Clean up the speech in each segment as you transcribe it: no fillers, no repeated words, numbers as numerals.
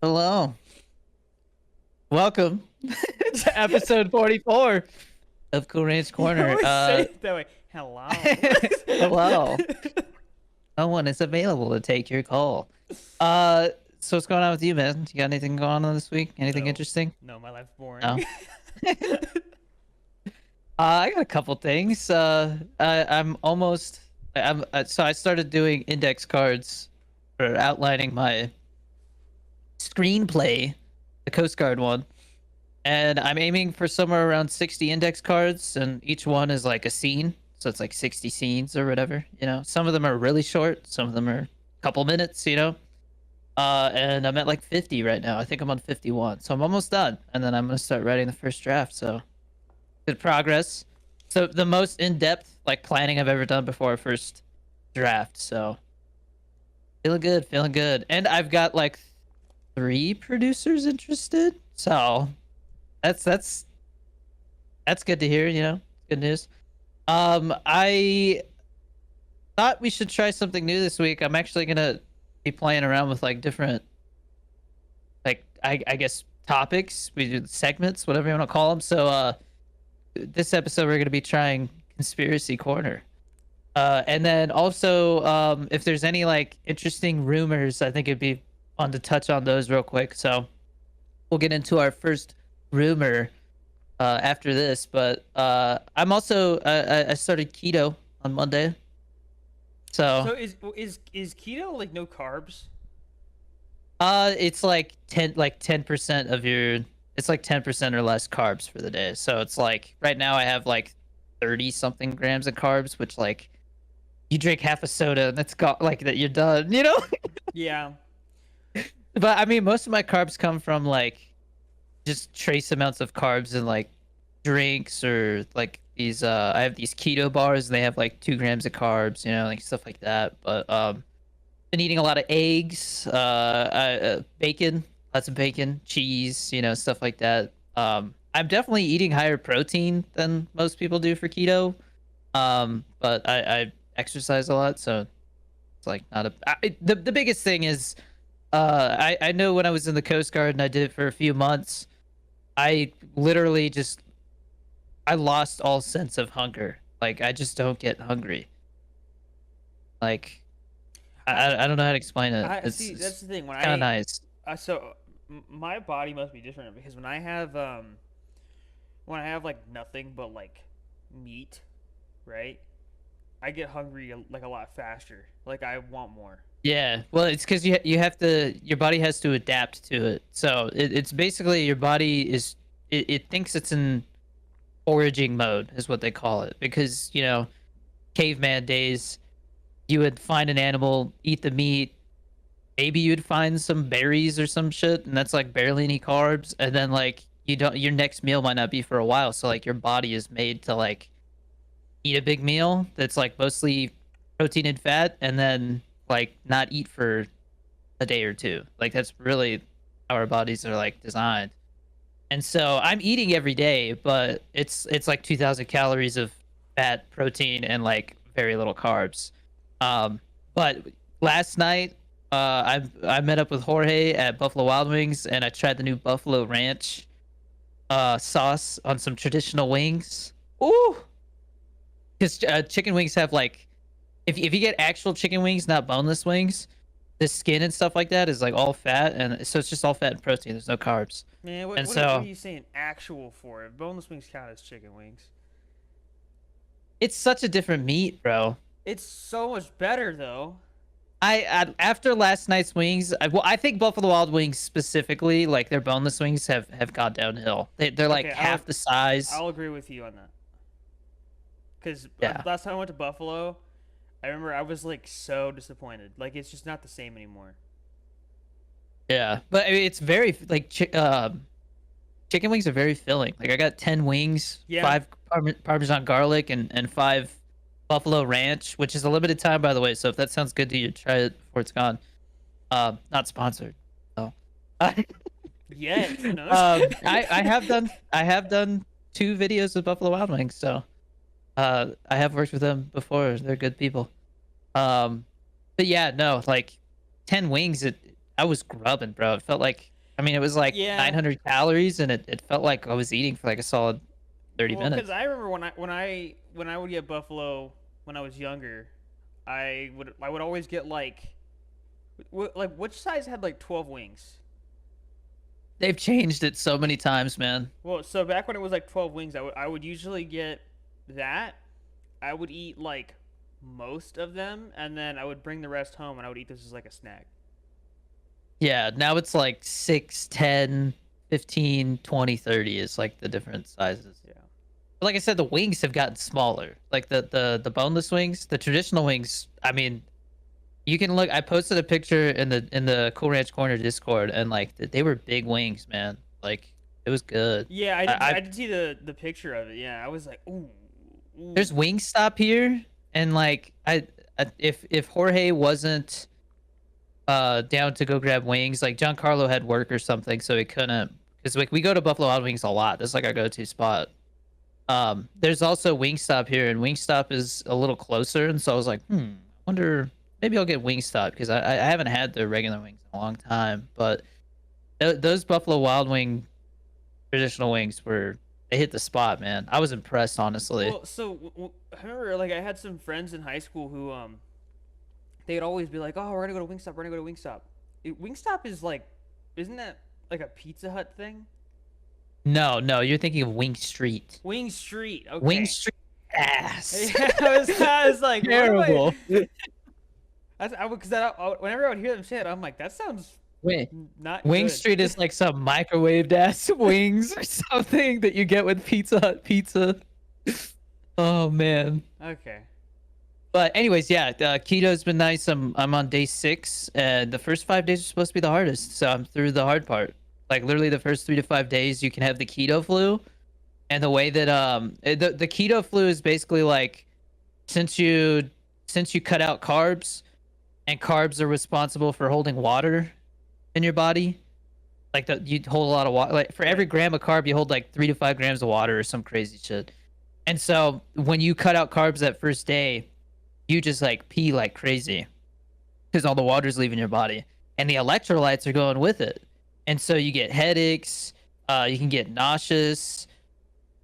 Hello. Welcome to episode 44 of Cool Ranch You Corner. always say it that way. Hello. Hello. No one is available to take your call. Uh, so what's going on with you, man? You got anything going on this week? Anything No, interesting? no, my life's No. boring. I got a couple things. I'm almost. So I started doing index cards for outlining my screenplay, the Coast Guard one. And I'm aiming for somewhere around 60 index cards, and each one is like a scene. So it's like 60 scenes or whatever, Some of them are really short, some of them are a couple minutes. And I'm at like 50 right now. I think I'm on 51. So I'm almost done. And then I'm going to start writing the first draft. So good progress. So the most in-depth like planning I've ever done before our first draft. So feeling good, feeling good. And I've got like 3 producers interested. So that's good to hear. Good news. I thought we should try something new this week. I'm actually gonna be playing around with like different, like I guess topics. We do segments, whatever you want to call them. So this episode we're gonna be trying Conspiracy Corner. And then also if there's any like interesting rumors, I think it'd be fun to touch on those real quick. So we'll get into our first rumor after this, but I'm also I started keto on Monday. So So is keto like no carbs? it's like 10% of your, it's like 10% or less carbs for the day. So it's like right now I have like 30 something grams of carbs, which like you drink half a soda and that's got like that you're done. Yeah. But I mean most of my carbs come from like just trace amounts of carbs in like drinks or like these I have these keto bars and they have like 2 grams of carbs, like stuff like that. But been eating a lot of eggs, bacon, lots of bacon, cheese, stuff like that. I'm definitely eating higher protein than most people do for keto. But I exercise a lot, so it's like not the biggest thing is I know when I was in the Coast Guard and I did it for a few months, I literally just I lost all sense of hunger. Like I just don't get hungry. Like I don't know how to explain it. I It's, see. That's it's the thing. When kind of nice. my body must be different because when I have like nothing but like meat, right? I get hungry like a lot faster. Like I want more. Yeah, well, it's because you have to, your body has to adapt to it. So it's basically your body is it thinks it's in foraging mode is what they call it, because caveman days, you would find an animal, eat the meat, maybe you'd find some berries or some shit, and that's like barely any carbs, and then like you don't, your next meal might not be for a while, so like your body is made to like eat a big meal that's like mostly protein and fat, and then like not eat for a day or two. Like that's really how our bodies are like designed. And so I'm eating every day, but it's like 2,000 calories of fat, protein, and like very little carbs. But last night, I met up with Jorge at Buffalo Wild Wings, and I tried the new Buffalo Ranch sauce on some traditional wings. Ooh, because chicken wings have like, if you get actual chicken wings, not boneless wings, the skin and stuff like that is like all fat, and so it's just all fat and protein. There's no carbs. Man, And what are so you saying actual for it? Boneless wings count as chicken wings. it's such a different meat, bro. It's so much better though. I after last night's wings, well, I think Buffalo Wild Wings specifically, like their boneless wings have gone downhill. They're like Okay, half the size. I'll agree with you on that. Because Yeah, last time I went to Buffalo, I remember I was like so disappointed. Like it's just not the same anymore. yeah, but I mean, it's very like chicken wings are very filling. Like I got 10 wings, Yeah. 5 Parmesan garlic, and 5 Buffalo Ranch, which is a limited time, by the way. So if that sounds good to you, try it before it's gone. Not sponsored. So, Yeah. No. I have done 2 videos with Buffalo Wild Wings, so I have worked with them before. They're good people. But yeah, no, like 10 wings. I was grubbing, bro. It felt like, I mean, it was like Yeah. 900 calories, and it felt like I was eating for like a solid 30 Well, because minutes. I remember when I would get buffalo when I was younger, I would always get like like which size had like 12 wings? They've changed it so many times, man. Well, so back when it was like 12 wings, I would usually get that. I would eat like most of them, and then I would bring the rest home, and I would eat this as like a snack. Yeah, now it's like 6, 10, 15, 20, 30 is like the different sizes. Yeah. But like I said, the wings have gotten smaller. Like the boneless wings, the traditional wings, I mean, you can look. I posted a picture in the Cool Ranch Corner Discord, and like they were big wings, man. Like it was good. Yeah, I did. I I did see the picture of it. Yeah, I was like, ooh, ooh. there's Wingstop here, and like if Jorge wasn't down to go grab wings, like Giancarlo had work or something, so he couldn't. Because like we go to Buffalo Wild Wings a lot. That's like our go-to spot. There's also Wingstop here, and Wingstop is a little closer, and so I was like, I wonder, maybe I'll get Wingstop because I haven't had the regular wings in a long time. But those Buffalo Wild Wing traditional wings were, they hit the spot, man. I was impressed, honestly. Well, so I remember like I had some friends in high school who they'd always be like, "Oh, we're gonna go to Wingstop. We're gonna go to Wingstop." Wingstop is like, isn't that like a Pizza Hut thing? No, no, you're thinking of Wing Street. Wing Street. Wing Okay. Street ass. Yeah, I was like, what am Terrible. because whenever I would hear them say it, I'm like, that sounds Wait, not Wing good. Street is like some microwaved ass wings or something that you get with Pizza Hut pizza. Oh man. Okay. But anyways, yeah, keto's been nice. I'm on day 6, and the first 5 days are supposed to be the hardest. So I'm through the hard part. Like literally the first 3 to 5 days, you can have the keto flu, and the way that the keto flu is basically like, since you cut out carbs, and carbs are responsible for holding water in your body. Like you hold a lot of water. Like for every gram of carb, you hold like 3 to 5 grams of water or some crazy shit. And so when you cut out carbs that first day, you just like pee like crazy because all the water's leaving your body, and the electrolytes are going with it. And so you get headaches, you can get nauseous,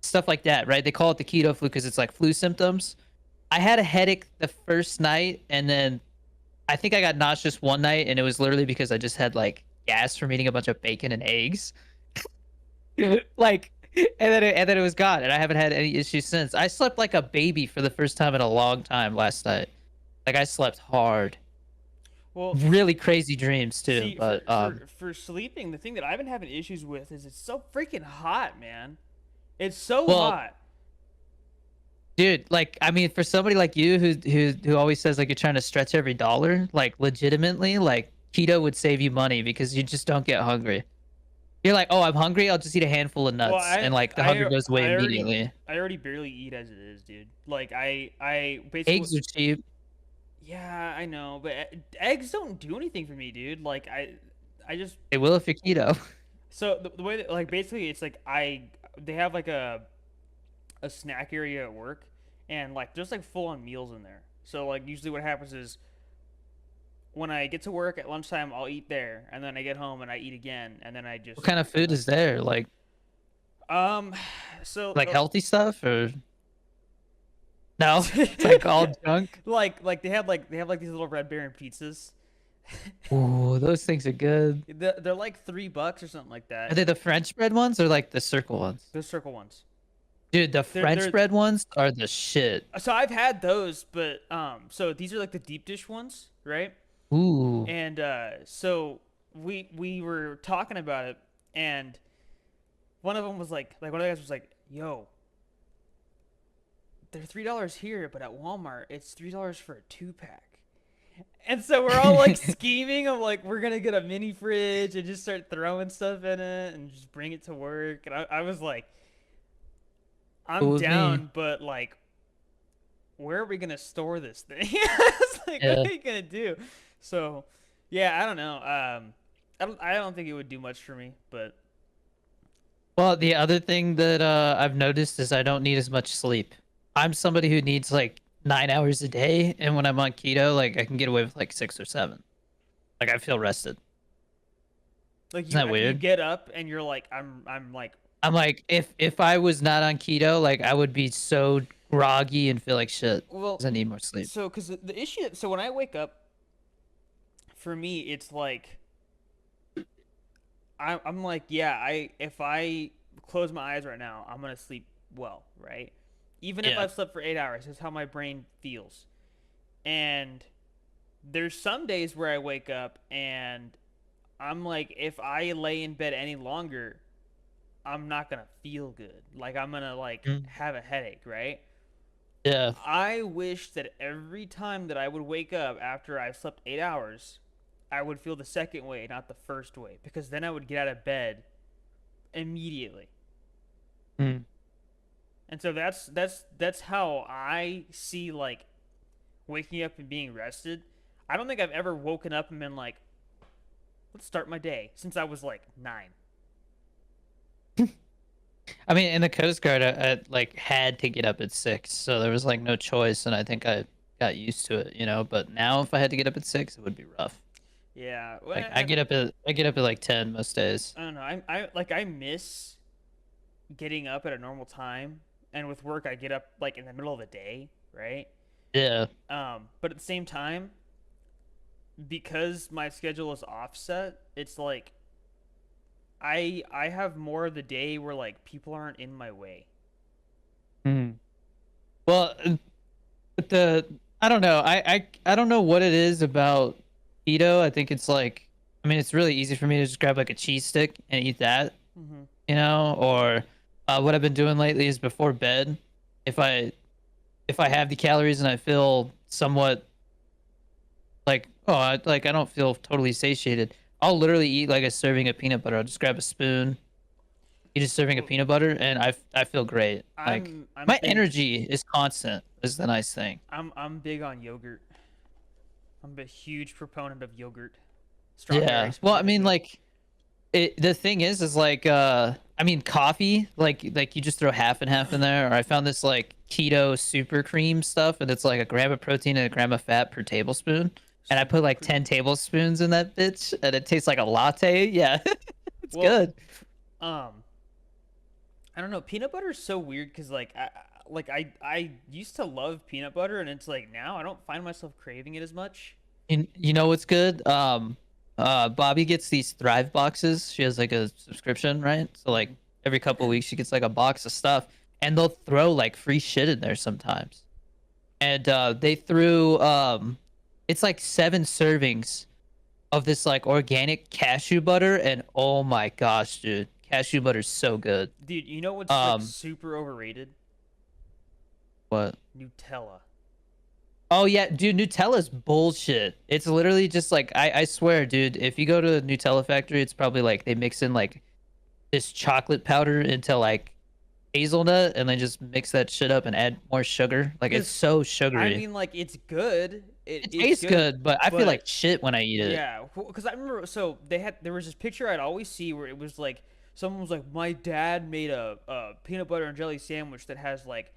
stuff like that, right? They call it the keto flu because it's like flu symptoms. I had a headache the first night, and then I think I got nauseous one night, and it was literally because I just had like gas from eating a bunch of bacon and eggs. Like, and then it was gone, and I haven't had any issues since. I slept like a baby for the first time in a long time last night. Like I slept hard. Well, Really crazy dreams too. see, But for sleeping, the thing that I've been having issues with is it's so freaking hot, man. It's so well, hot. dude, like I mean, for somebody like you who always says like you're trying to stretch every dollar, like legitimately, like keto would save you money because you just don't get hungry. You're like, oh, I'm hungry. I'll just eat a handful of Well, nuts, and like the hunger goes away immediately. I already barely eat as it is, dude. Like I basically. Eggs are cheap. Yeah, I know, but eggs don't do anything for me, dude. Like I just They will if you're keto. so the way that like basically it's like they have like a snack area at work, and like there's like full on meals in there. So like usually what happens is when I get to work at lunchtime, I'll eat there, and then I get home and I eat again, and then I just What kind of food is there? um so Like healthy stuff or no? It's like all junk. like they have these little Red Baron pizzas. Ooh, those things are good. They're like $3 or something like Are that. they the French bread ones or like the circle ones? Those circle ones. Dude, the French They're bread ones are the shit. so I've had those, but so these are like the deep dish ones, right? Ooh. And so we were talking about it, and one of them was like one of the guys was like, "Yo, they're $3 here, but at Walmart it's $3 for a 2-pack." And so we're all like scheming of like we're gonna get a mini fridge and just start throwing stuff in it and just bring it to work. And I was like, Cool I'm with me. down, but like, where are we gonna store this thing? It's like, Yeah. what are you gonna do? So, yeah, I don't know. I don't think it would do much for me, but Well, the other thing that I've noticed is I don't need as much sleep. I'm somebody who needs like 9 hours a day, and when I'm on keto, like I can get away with like 6 or 7. Like I feel rested. Like Isn't you that after you weird? get up and you're like, I'm like, I'm like, if I was not on keto, like I would be so groggy and feel like shit well, because I need more sleep. so because the issue. So when I wake up, for me, it's like I'm like, yeah, I if I close my eyes right now, I'm gonna sleep well, right? Even if Yeah. I've slept for 8 hours, that's how my brain feels. And there's some days where I wake up and I'm like, if I lay in bed any longer, I'm not gonna feel good. Like I'm gonna like Mm. have a headache, right? Yeah. I wish that every time that I would wake up after I slept 8 hours, I would feel the second way, not the first way, because then I would get out of bed immediately. Mm. And so that's how I see like waking up and being rested. I don't think I've ever woken up and been like, let's start my day since I was like 9. I mean, in the Coast Guard, I like had to get up at 6, so there was like no choice, and I think I got used to it, you know. But now, if I had to get up at 6, it would be rough. Yeah, Like well, I get up at like 10 most days. I don't know. I like I miss getting up at a normal time, and with work I get up like in the middle of the day, right? Yeah. But at the same time, because my schedule is offset, it's like I have more of the day where like people aren't in my way. Mm. Well, but the I don't know. I don't know what it is about keto. I think it's like, I mean, it's really easy for me to just grab like a cheese stick and eat that, Mm-hmm. you know. Or what I've been doing lately is before bed, if I if I have the calories and I feel somewhat like, oh, like I don't feel totally satiated, I'll literally eat like a serving of peanut butter. I'll just grab a spoon, eat a serving of Well, peanut butter, and I feel great. Like I'm my big energy is constant. Is the nice thing. I'm big on yogurt. I'm a huge proponent of yogurt, strawberry Yeah. Well, I mean, specifically. like the thing is like I mean, coffee, like you just throw half and half in there. Or I found this like keto super cream stuff, and it's like a gram of protein and a gram of fat per tablespoon. And I put Super like cream. 10 tablespoons in that bitch, and it tastes like a latte. Yeah, it's Well, good. um, I don't know. Peanut butter is so weird because I used to love peanut butter, and it's like now I don't find myself craving it as much. You know what's good? Bobby gets these Thrive boxes. She has like a subscription, right? So like Mm-hmm. every couple of weeks she gets like a box of stuff, and they'll throw like free shit in there sometimes. And they threw it's like 7 servings of this like organic cashew butter, and oh my gosh, dude, cashew butter's so good. Dude, you know what's like Um, super overrated? what? Nutella. Oh yeah, dude, Nutella's bullshit. It's literally just like I swear, dude, if you go to a Nutella factory, it's probably like they mix in like this chocolate powder into like hazelnut and then just mix that shit up and add more sugar. Like it's Because so I sugary. mean, like it's good. It It's tastes good, good, but I feel like but shit when I eat it. yeah, because I remember. So there was this picture I'd always see where it was like someone was like, my dad made a peanut butter and jelly sandwich that has like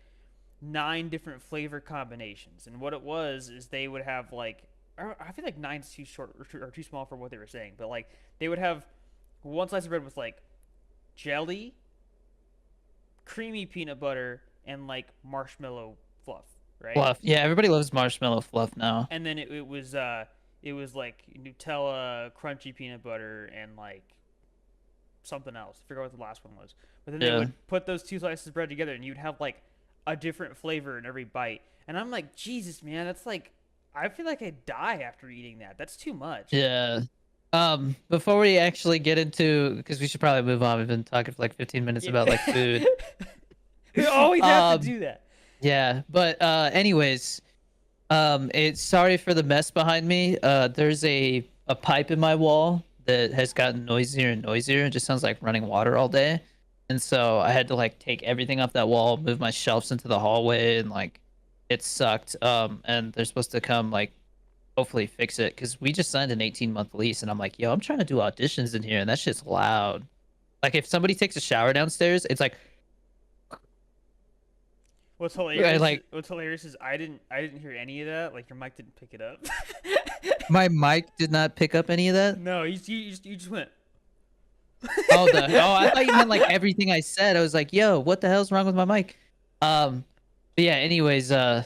9 different flavor combinations, and what it was is they would have like I feel like nine's too short or too small for what they were saying, but like they would have one slice of bread with like jelly, creamy peanut butter, and like marshmallow fluff, right? Fluff. Yeah, everybody loves marshmallow fluff now. And then it was like Nutella, crunchy peanut butter, and like something else. I forgot what the last one was. But then they Yeah. would put those two slices of bread together, and you'd have like a different flavor in every bite. And I'm like, Jesus, man, that's like, I feel like I'd die after eating that. That's too much. Yeah. Before we actually get into, because we should probably move on. We've been talking for like 15 minutes Yeah. about like food. We always have to Um, do that. yeah, but anyways, it's sorry for the mess behind me. There's a pipe in my wall that has gotten noisier and noisier. It just sounds like running water all day. And so I had to like take everything off that wall, move my shelves into the hallway, and like it sucked. And they're supposed to come like hopefully fix it because we just signed an 18-month lease, and I'm like, yo, I'm trying to do auditions in here, and that shit's loud. Like if somebody takes a shower downstairs, it's like like What's hilarious is I didn't hear any of that. Like your mic didn't pick it up. my mic did not pick up any of that. No, you just went. I thought you meant like everything I said. I was like, yo, what the hell's wrong with my mic? But yeah, anyways, so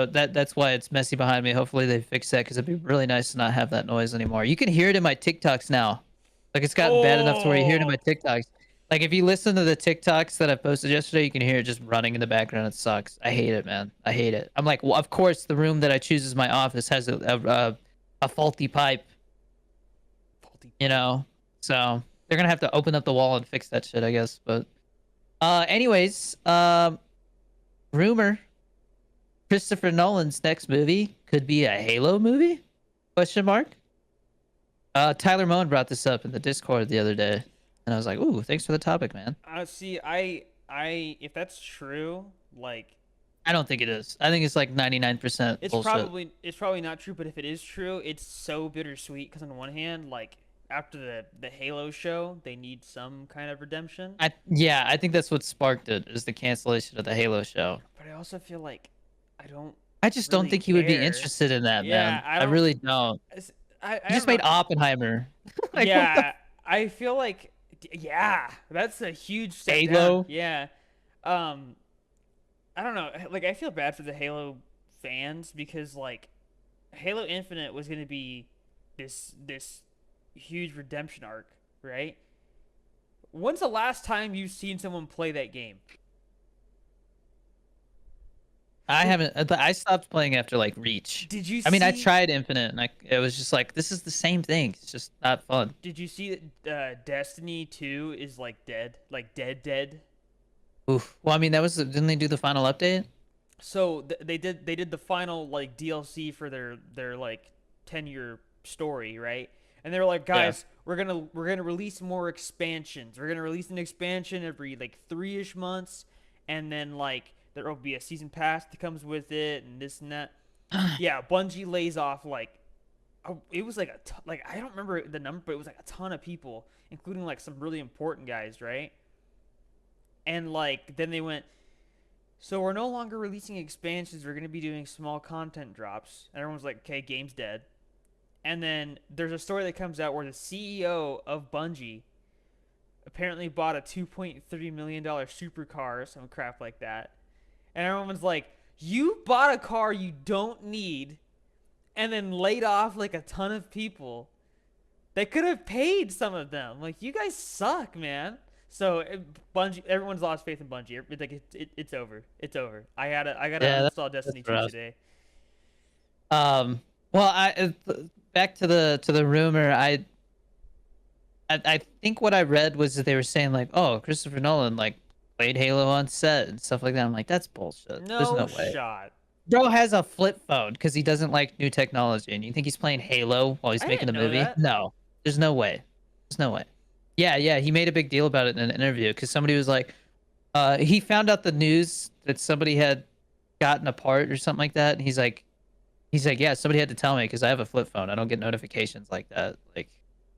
that's why it's messy behind me. Hopefully they fix that because it'd be really nice to not have that noise anymore. You can hear it in my TikToks now. Like it's gotten bad enough to where you hear it in my Oh, TikToks. Like if you listen to the TikToks that I posted yesterday, you can hear it just running in the background. It sucks. I hate it, man. I hate it. I'm like, well, of course the room that I choose as my office has a faulty pipe, faulty you pipe. know. So they're gonna have to open up the wall and fix that shit, I guess. But anyways, rumor Christopher Nolan's next movie could be a Halo movie? Question mark. Tyler Moen brought this up in the Discord the other day, and I was like, "Ooh, thanks for the topic, man." See, if that's true, like, I don't think it is. I think it's like 99% bullshit. it's probably not true. But if it is true, it's so bittersweet because on one hand, like after the Halo show, they need some kind of redemption. I think that's what sparked it is the cancellation of the Halo show. But I also feel like I don't I just don't really think he would be care. interested in that, Yeah, man. I I don't. really don't. I He just don't know. made Oppenheimer. Like what the Yeah, I feel like yeah, that's a huge step down. Halo? Yeah. Um I don't know. Like I feel bad for the Halo fans because like Halo Infinite was going to be this huge redemption arc, right? When's the last time you've seen someone play that game? I Like haven't. I stopped playing after like Reach. did you I mean, I see tried Infinite, and it was just like this is the same thing. It's just not fun. did you see that Destiny 2 is like dead? Like dead? Oof. Well, I mean, that was didn't they do the final update? So they did the final like DLC for their like 10-year story, right? And they were like, Yeah. guys, we're gonna release more expansions. We're gonna release an expansion every like 3-ish months, and then like there will be a season pass that comes with it, and this and that. Yeah, Bungie lays off like it was like like I don't remember the number, but it was like a ton of people, including like some really important guys, right? And like then they went, so we're no longer releasing expansions. We're going to be doing small content drops. And everyone's like, okay, game's dead. And then there's a story that comes out where the CEO of Bungie apparently bought a $2.3 million supercar or some crap like that. And everyone's like, you bought a car you don't need and then laid off like a ton of people. They could have paid some of them. Like, you guys suck, man. So Bungie, everyone's lost faith in Bungie. It's like it's over. It's over. I gotta Yeah, uninstall that's Destiny 2 rough. today. Well, back to the rumor. I think what I read was that they were saying like, oh, Christopher Nolan like played Halo on set and stuff like that. I'm like, that's bullshit. There's No no way. shot. Bro has a flip phone because he doesn't like new technology, and you think he's playing Halo while he's I making didn't the know movie? that. No, there's no way. There's no way. Yeah, he made a big deal about it in an interview because somebody was like, he found out the news that somebody had gotten a part or something like that, and he's like, yeah, somebody had to tell me because I have a flip phone. I don't get notifications like that, like,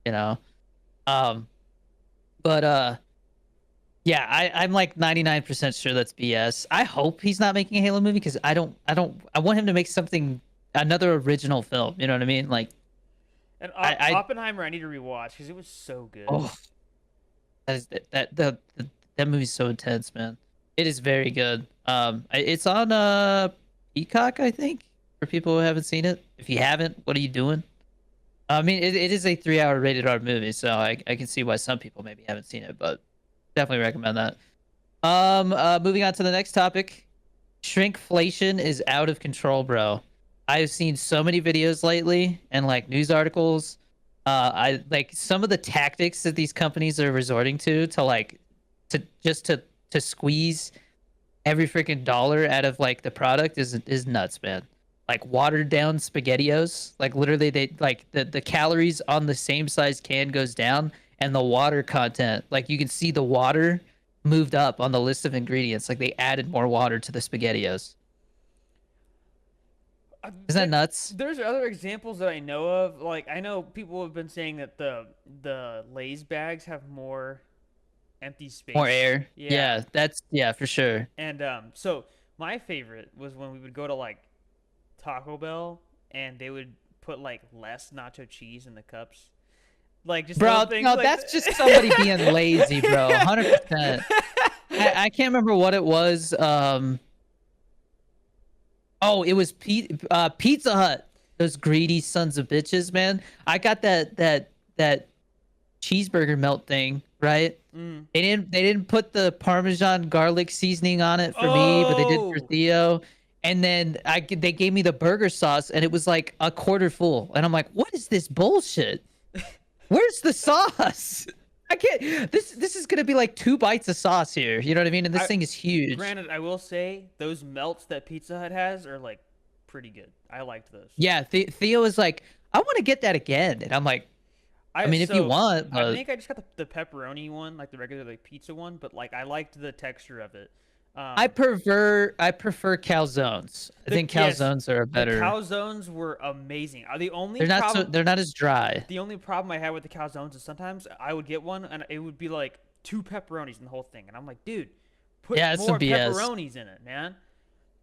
you know. Um, but yeah, I'm like 99% sure that's BS. I hope he's not making a Halo movie because I want him to make something another original film. You know what I mean? Like And I Oppenheimer, I need to rewatch because it was so good. oh that is that movie's so intense, man. It is very good. It's on Peacock, I think, for people who haven't seen it. If you haven't, what are you doing? I mean, it is a 3-hour rated R movie, so I can see why some people maybe haven't seen it, but definitely recommend that. Moving on to the next topic. Shrinkflation is out of control, bro. I've seen so many videos lately and like news articles. I like some of the tactics that these companies are resorting to like to just to squeeze every freaking dollar out of like the product is nuts, man. Like watered down spaghettios, like literally they like the calories on the same size can goes down and the water content, like you can see the water moved up on the list of ingredients. Like they added more water to the spaghettios. Isn't that nuts? There's other examples that I know of. Like I know people have been saying that the Lay's bags have more empty More space. air. Yeah. Yeah, that's yeah, for sure. And so my favorite was when we would go to like Taco Bell and they would put like less nacho cheese in the cups. Like just little Bro, things no, like that's just somebody being lazy, bro. 100%. I can't remember what it was. Oh, it was Pizza Hut. Those greedy sons of bitches, man. I got that cheeseburger melt thing, right? mm. They didn't put the Parmesan garlic seasoning on it for me, but they did for Oh, Theo. And then they gave me the burger sauce, and it was like a quarter full. And I'm like, what is this bullshit? Where's the sauce? I can't. This is gonna be like 2 bites of sauce here. You know what I mean? And this I thing is huge. granted, I will say those melts that Pizza Hut has are like pretty good. I liked those. Yeah, Theo is like, I want to get that again, and I'm like, I I mean, if you so want, I but think I just got the pepperoni one, like the regular like pizza one, but like I liked the texture of it. I Um, prefer calzones. I the think yes, calzones are a the better. calzones were amazing. They're not as dry. The only problem I had with the calzones is sometimes I would get one and it would be like 2 pepperonis in the whole thing, and I'm like, dude, put Yeah, it's some more BS. pepperonis in it, man.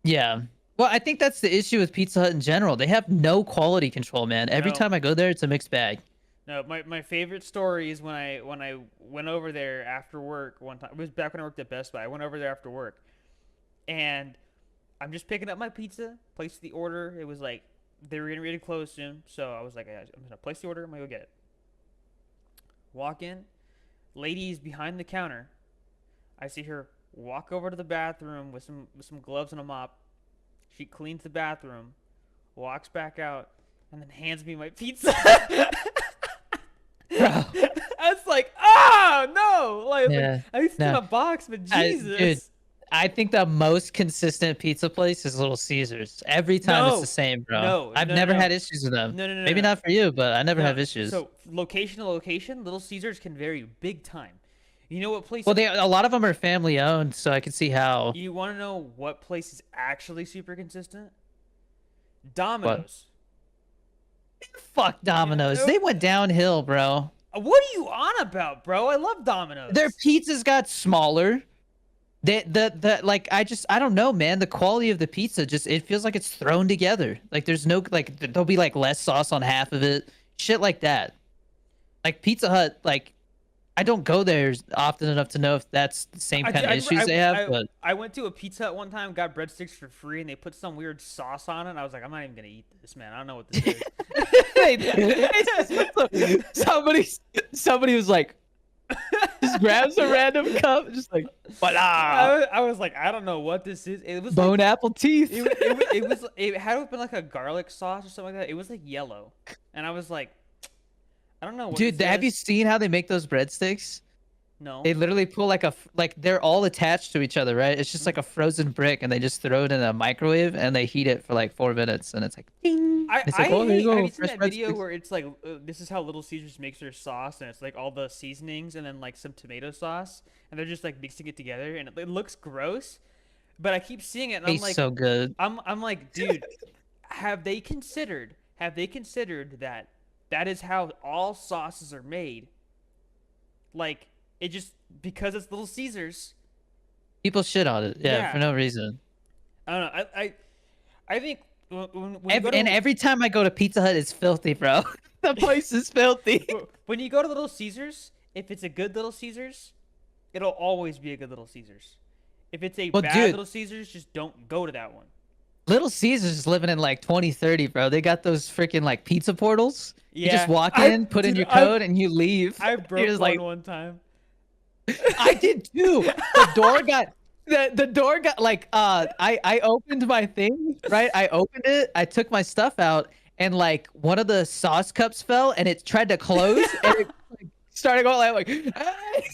Yeah. Well, I think that's the issue with Pizza Hut in general. They have no quality control, man. Every No, time I go there, it's a mixed bag. no. My favorite story is when I went over there after work one time. It was back when I worked at Best Buy. I went over there after work, and I'm just picking up my pizza, placed the order. It was like they were getting ready to close soon, so I was like, "Hey, I'm gonna place the order. I'm gonna go get it." Walk in, lady's behind the counter. I see her walk over to the bathroom with some gloves and a mop. She cleans the bathroom, walks back out, and then hands me my pizza. Bro. I was like, oh no! Like Yeah. at least it's in No. a box, but Dude, Jesus. I think the most consistent pizza place is Little Caesars. Every time it's the No, same, bro. no, I've no, no, never had no, issues with them. no, no, no, Maybe no. not for you, but I never No. have issues. So location to location, Little Caesars can vary big time. You know what place? Well, a lot of them are family owned, so I can see how. You want to know what place is actually super consistent? What? Domino's. Fuck Domino's. They went downhill, bro. What are you on about, bro? I love Their Domino's. pizzas got smaller. The like I don't know, man. The quality of the pizza just it feels like it's thrown together. Like there's no like there'll be like less sauce on half of it. Shit like that. Like Pizza Hut, like I don't go there often enough to know if that's the same kind of issues they have, but I went to a Pizza Hut one time, got breadsticks for free, and they put some weird sauce on it. And I was like, I'm not even gonna eat this, man. I don't know what this is. somebody was like just grabs a random cup, just like voila, I was like, I don't know what this is. It was bone like, apple teeth. it had to have been like a garlic sauce or something like that. It was like yellow, and I was like, I don't know what Dude, this have you is. seen how they make those breadsticks? No. They literally pull like they're all attached to each other, right? It's just like a frozen brick, and they just throw it in a microwave and they heat it for like 4 minutes, and it's like ding. It's I like, oh, there you hate. Have go, you seen fresh that video breadsticks. where it's like this is how Little Caesars makes their sauce, and it's like all the seasonings and then like some tomato sauce, and they're just like mixing it together, and it looks gross, but I keep seeing it, and I'm Tastes like, so good. I'm like, dude, have they considered that that is how all sauces are made? Like it just because it's Little Caesars. People shit on it, yeah, for Yeah, no reason. I don't know. I think when you go And to every time I go to Pizza Hut, it's filthy, bro. The place is filthy. when you go to Little Caesars, if it's a good Little Caesars, it'll always be a good Little Caesars. If it's a Well, bad dude, Little Caesars, just don't go to that one. Little Caesars is living in like 2030, bro. They got those freaking like pizza portals. You just Yeah, walk in, put in dude, your code, and you leave. I You're broke just one like, one time. I did too. The door got like I opened my thing, right? I opened it, I took my stuff out, and like one of the sauce cups fell and it tried to close and it like, started going like "Hey!"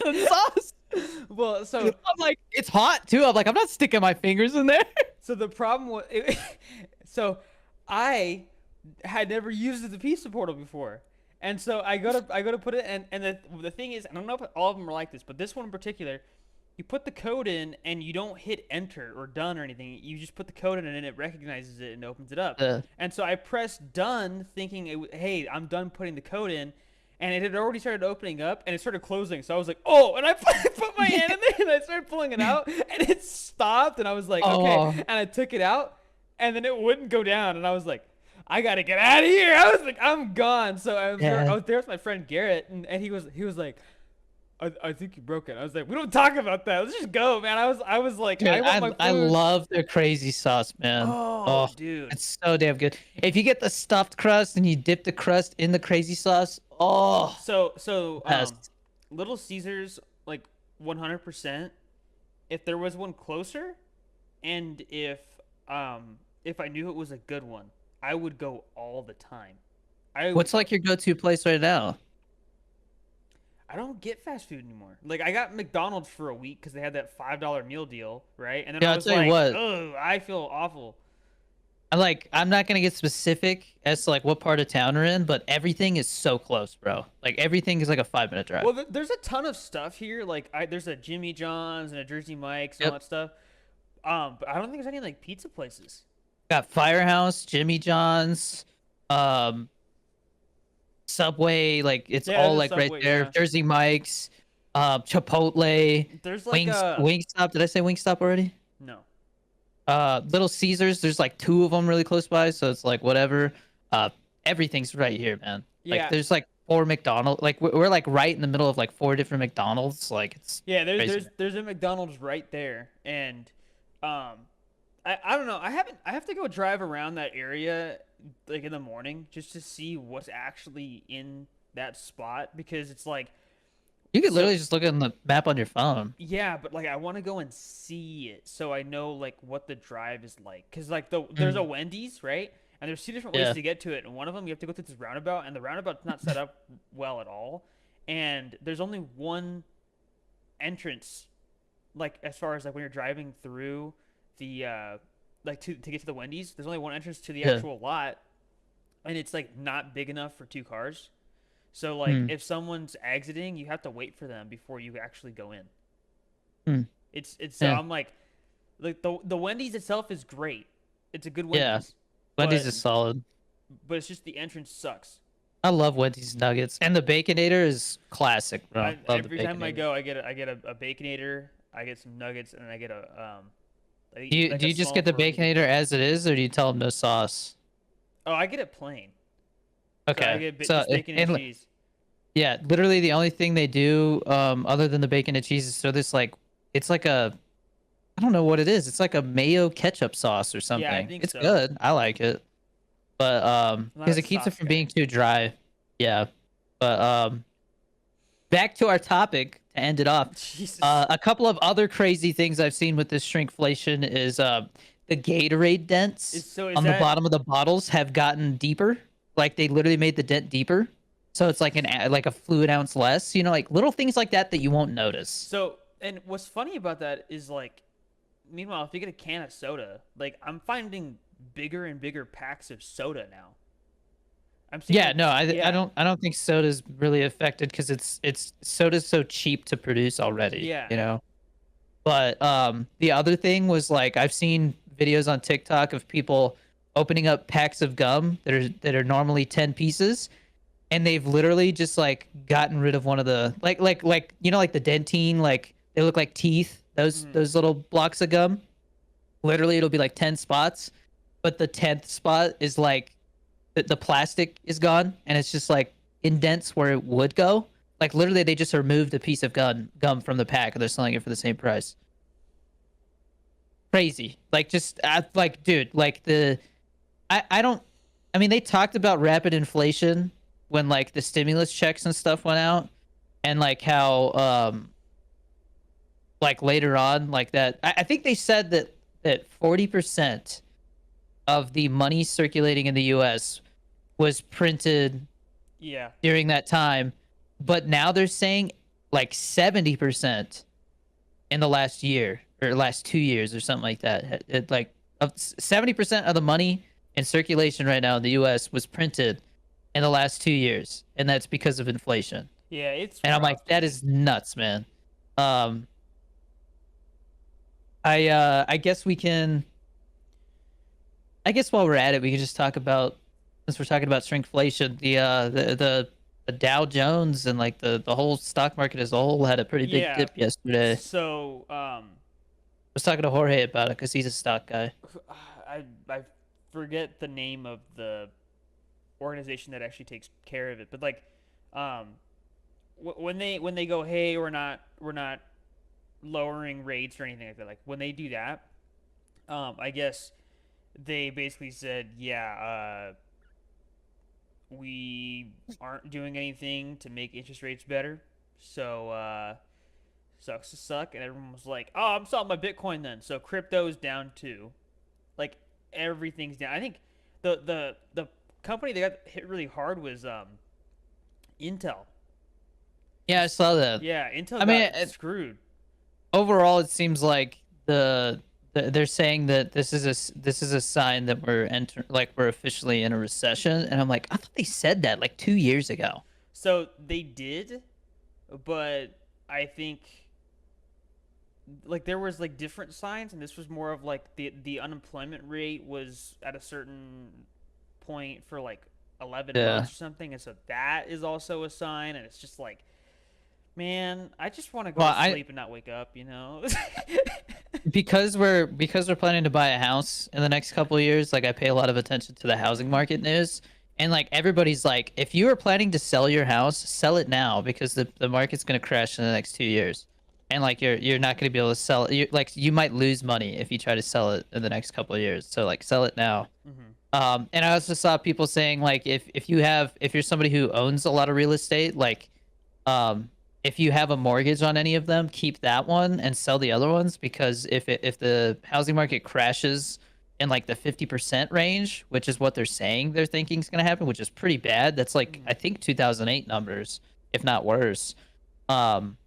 The sauce. Well, so I'm like, it's hot too. I'm like, I'm not sticking my fingers in there. so the problem was, so I had never used the pizza portal before, and so I go to put it, and the thing is, I don't know if all of them are like this, but this one in particular, you put the code in and you don't hit enter or done or anything. You just put the code in and it recognizes it and opens it up. And so I pressed done, thinking, hey, I'm done putting the code in. And it had already started opening up and it started closing. So I was like, oh, and I put my hand in there and I started pulling it out and it stopped. And I was like, okay. Oh, And I took it out and then it wouldn't go down. And I was like, I gotta get out of here. I was like, I'm gone. So I Yeah. was there with my friend Garrett, and he was like, I think you broke it. I was like, we don't talk about that. Let's just go, man. I was like, Dude, I want my I food. love their crazy sauce, man. Oh, Oh, dude. it's so damn good. If you get the stuffed crust and you dip the crust in the crazy sauce, oh, So, best. Little Caesars, like 100%. If there was one closer, and if I knew it was a good one, I would go all the time. I What's like your go-to place right now? I don't get fast food anymore. Like I got McDonald's for a week because they had that $5 meal deal, right? And then I Yeah, I'll was tell you like, what. oh, I feel awful. I'm not gonna get specific as to like what part of town we're in, but everything is so close, bro. Like everything is like a 5-minute drive. Well, there's a ton of stuff here. Like there's a Jimmy John's and a Jersey Mike's and all Yep. that stuff. But I don't think there's any like pizza places. Got Firehouse, Jimmy John's, um, Subway, like it's Yeah, all there's a like right Subway. there. Yeah, Jersey Mike's, Chipotle, there's like a Wingstop. Did I say Wingstop already? no. Little Caesars. There's like two of them really close by, so it's like whatever. Uh, everything's right here, man. Like Yeah, there's like four McDonald's. Like we're like right in the middle of like four different McDonald's. Like it's yeah. crazy. There's a McDonald's right there, and um, I don't know. I have to go drive around that area like in the morning just to see what's actually in that spot because it's like You could so literally just look at the map on your phone. yeah, but like I want to go and see it so I know like what the drive is like because like there's a Mm, Wendy's right and there's two different ways yeah, to get to it and one of them you have to go through this roundabout and the roundabout's not set up well at all and there's only one entrance like as far as like when you're driving through the like to get to the Wendy's, there's only one entrance to the yeah. actual lot, and it's like not big enough for two cars. So like Mm, if someone's exiting, you have to wait for them before you actually go in. mm, It's so yeah, I'm like the Wendy's itself is great. It's a good yeah. Wendy's, Wendy's but is solid. it's just the entrance sucks. I love Wendy's nuggets, and the Baconator is classic, bro. Love the Every time I Baconator. go, I get a baconator, I get some nuggets, and I get a like Do a you just get small the burrito. Baconator as it is, or do you tell them no sauce? Oh, I get it plain. So I Okay, get so just bacon and cheese. yeah, literally the only thing they do, other than the bacon and cheese is so this like it's like a I don't know what it is. It's like a mayo ketchup sauce or Yeah, I something. think It's so. good. I like it, but I'm not a because it keeps it sauce from guy. being too dry. Yeah, but back to our topic to end it off. Jesus. A couple of other crazy things I've seen with this shrinkflation is the Gatorade dents Is on the that bottom of the bottles have gotten deeper. Like they literally made the dent deeper, so it's like like a fluid ounce less. You know, like little things like that that you won't notice. so? And what's funny about that is like, meanwhile, if you get a can of soda, like I'm finding bigger and bigger packs of soda now. I'm seeing Yeah, like, no, yeah, I don't think soda's really affected because it's soda's so cheap to produce already. yeah, You know. But the other thing was like I've seen videos on TikTok of people opening up packs of gum that are normally 10 pieces and they've literally just like gotten rid of one of the like you know like the dentine like they look like teeth mhm. those little blocks of gum. Literally it'll be like 10 spots, but the 10th spot is like the plastic is gone and it's just like indents where it would go. Like literally they just removed a piece of gum from the pack and they're selling it for the same price. Crazy. Like just like dude, like I don't I mean they talked about rapid inflation when like the stimulus checks and stuff went out and like how like later on like that I think they said that 40% of the money circulating in the US was printed Yeah, during that time, but now they're saying like 70% in the last year or last 2 years or something like that. Like 70% of the money in circulation right now in the US was printed in the last 2 years, and that's because of inflation. yeah, it's And I'm rough, like, that man. is nuts, man. Um, I guess we can. I guess while we're at it, we can just talk about since we're talking about shrinkflation, the Dow Jones and like the whole stock market as a whole had a pretty big Yeah, dip yesterday. I so was talking to Jorge about it because he's a stock guy. I forget the name of the organization that actually takes care of it, but like, um, when they go, hey, we're not lowering rates or anything like that. Like when they do that, I guess they basically said, yeah, we aren't doing anything to make interest rates better. So sucks to suck. And everyone was like, oh, I'm selling my Bitcoin then. So crypto's down too. Like everything's down. I think the company that got hit really hard was Intel. Yeah, I saw that. Yeah, Intel I mean, got screwed. overall, it seems like they're saying that this is a sign that we're officially in a recession, and I'm like, I thought they said that like 2 years ago. So they did, but I think like there was like different signs, and this was more of like the unemployment rate was at a certain point for like 11 Yeah. months or something, and so that is also a sign, and it's just like, man, I just want to go Well, to I sleep and not wake up, you know? because we're planning to buy a house in the next couple of years, like I pay a lot of attention to the housing market news. And like everybody's like, if you are planning to sell your house, sell it now because the market's gonna crash in the next 2 years. And like you're not gonna be able to sell it. You might lose money if you try to sell it in the next couple of years. So like sell it now. Hmm. And I also saw people saying like if you're somebody who owns a lot of real estate, like um if you have a mortgage on any of them, keep that one and sell the other ones because if the housing market crashes in like the 50% range, which is what they're saying they're thinking is going to happen, which is pretty bad. That's like Hmm. I think 2008 numbers, if not worse. Um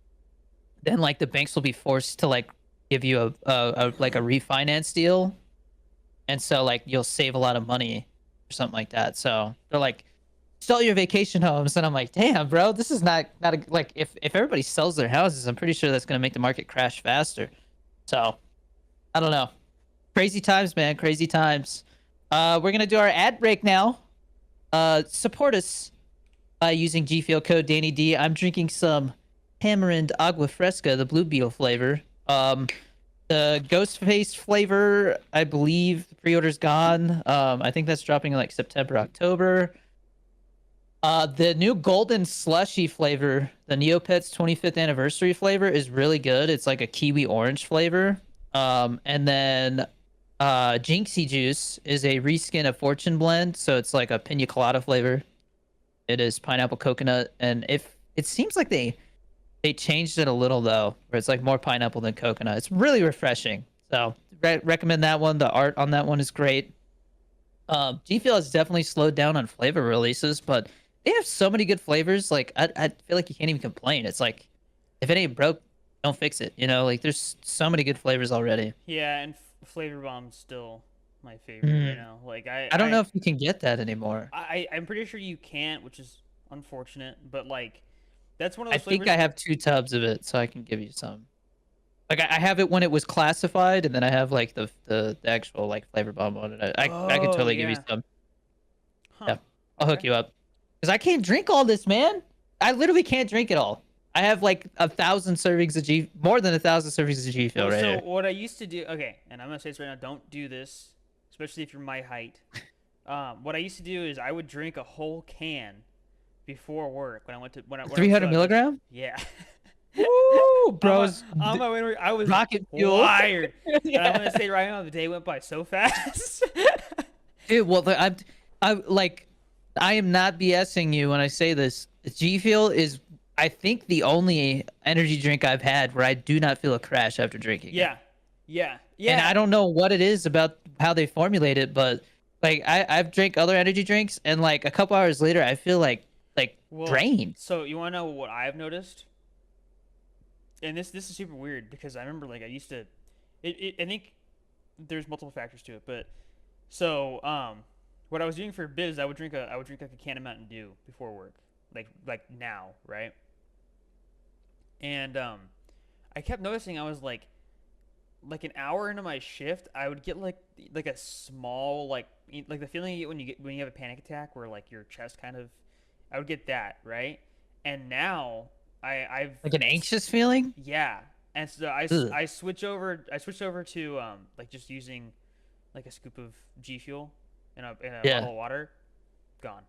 then like the banks will be forced to like give you a like a refinance deal, and so like you'll save a lot of money or something like that. So they're like, sell your vacation homes, and I'm like, damn, bro, this is not a, like if everybody sells their houses, I'm pretty sure that's gonna make the market crash faster. So I don't know. Crazy times, man. Crazy times. We're gonna do our ad break now. Support us by using G Fuel code Danny D. I'm drinking some Tamarind Agua Fresca, the Blue Beetle flavor. The Ghostface flavor, I believe the pre-order's gone. I think that's dropping in like September, October. The new Golden Slushy flavor, the Neopets 25th anniversary flavor, is really good. It's like a kiwi orange flavor. And then Jinxie Juice is a reskin of Fortune Blend, so it's like a pina colada flavor. It is pineapple coconut, and if it seems like they changed it a little though, where it's like more pineapple than coconut. It's really refreshing. So recommend that one. The art on that one is great. G Fuel has definitely slowed down on flavor releases, but they have so many good flavors. Like I feel like you can't even complain. It's like if it ain't broke, don't fix it. You know, like there's so many good flavors already. Yeah, and Flavor Bomb's still my favorite right Mm. now. Like I don't know if you can get that anymore. I'm pretty sure you can't, which is unfortunate. But like, that's one of I those think flavors. I have 2 tubs of it, so I can give you some. Like I have it when it was classified, and then I have like the actual like flavor bomb on it. I could Oh totally give you yeah. some. Huh. Yeah, I'll Okay. hook you up. Because I can't drink all this, man. I literally can't drink it all. I have like 1,000 servings of more than 1,000 servings of G Fuel Well, right so here. what I used to do. Okay, and I'm gonna say this right now. Don't do this, especially if you're my height. What I used to do is I would drink a whole can before work when I went to when I was 300 still at business. milligram? Yeah. Woo, on my bros. on my way to work, I was Rocket fuel. wired, and I'm gonna Yeah. say right now the day went by so fast. Dude, well, I like, I am not BSing you when I say this. G Fuel is, I think, the only energy drink I've had where I do not feel a crash after drinking it. Yeah, yeah, And yeah. I don't know what it is about how they formulate it, but like I've drank other energy drinks, and like a couple hours later, I feel like Well, drained. so you want to know what I've noticed? And this is super weird because I remember like I used to. I think there's multiple factors to it, but so what I was doing for biz, I would drink like a can of Mountain Dew before work, like now, right? And I kept noticing I was like an hour into my shift, I would get like a small like the feeling you get when you have a panic attack where like your chest kind of, I would get that, right? And now I've Like an anxious feeling. yeah, and so Ugh. I switch over to like just using like a scoop of G Fuel, in a Yeah. bottle of water, gone.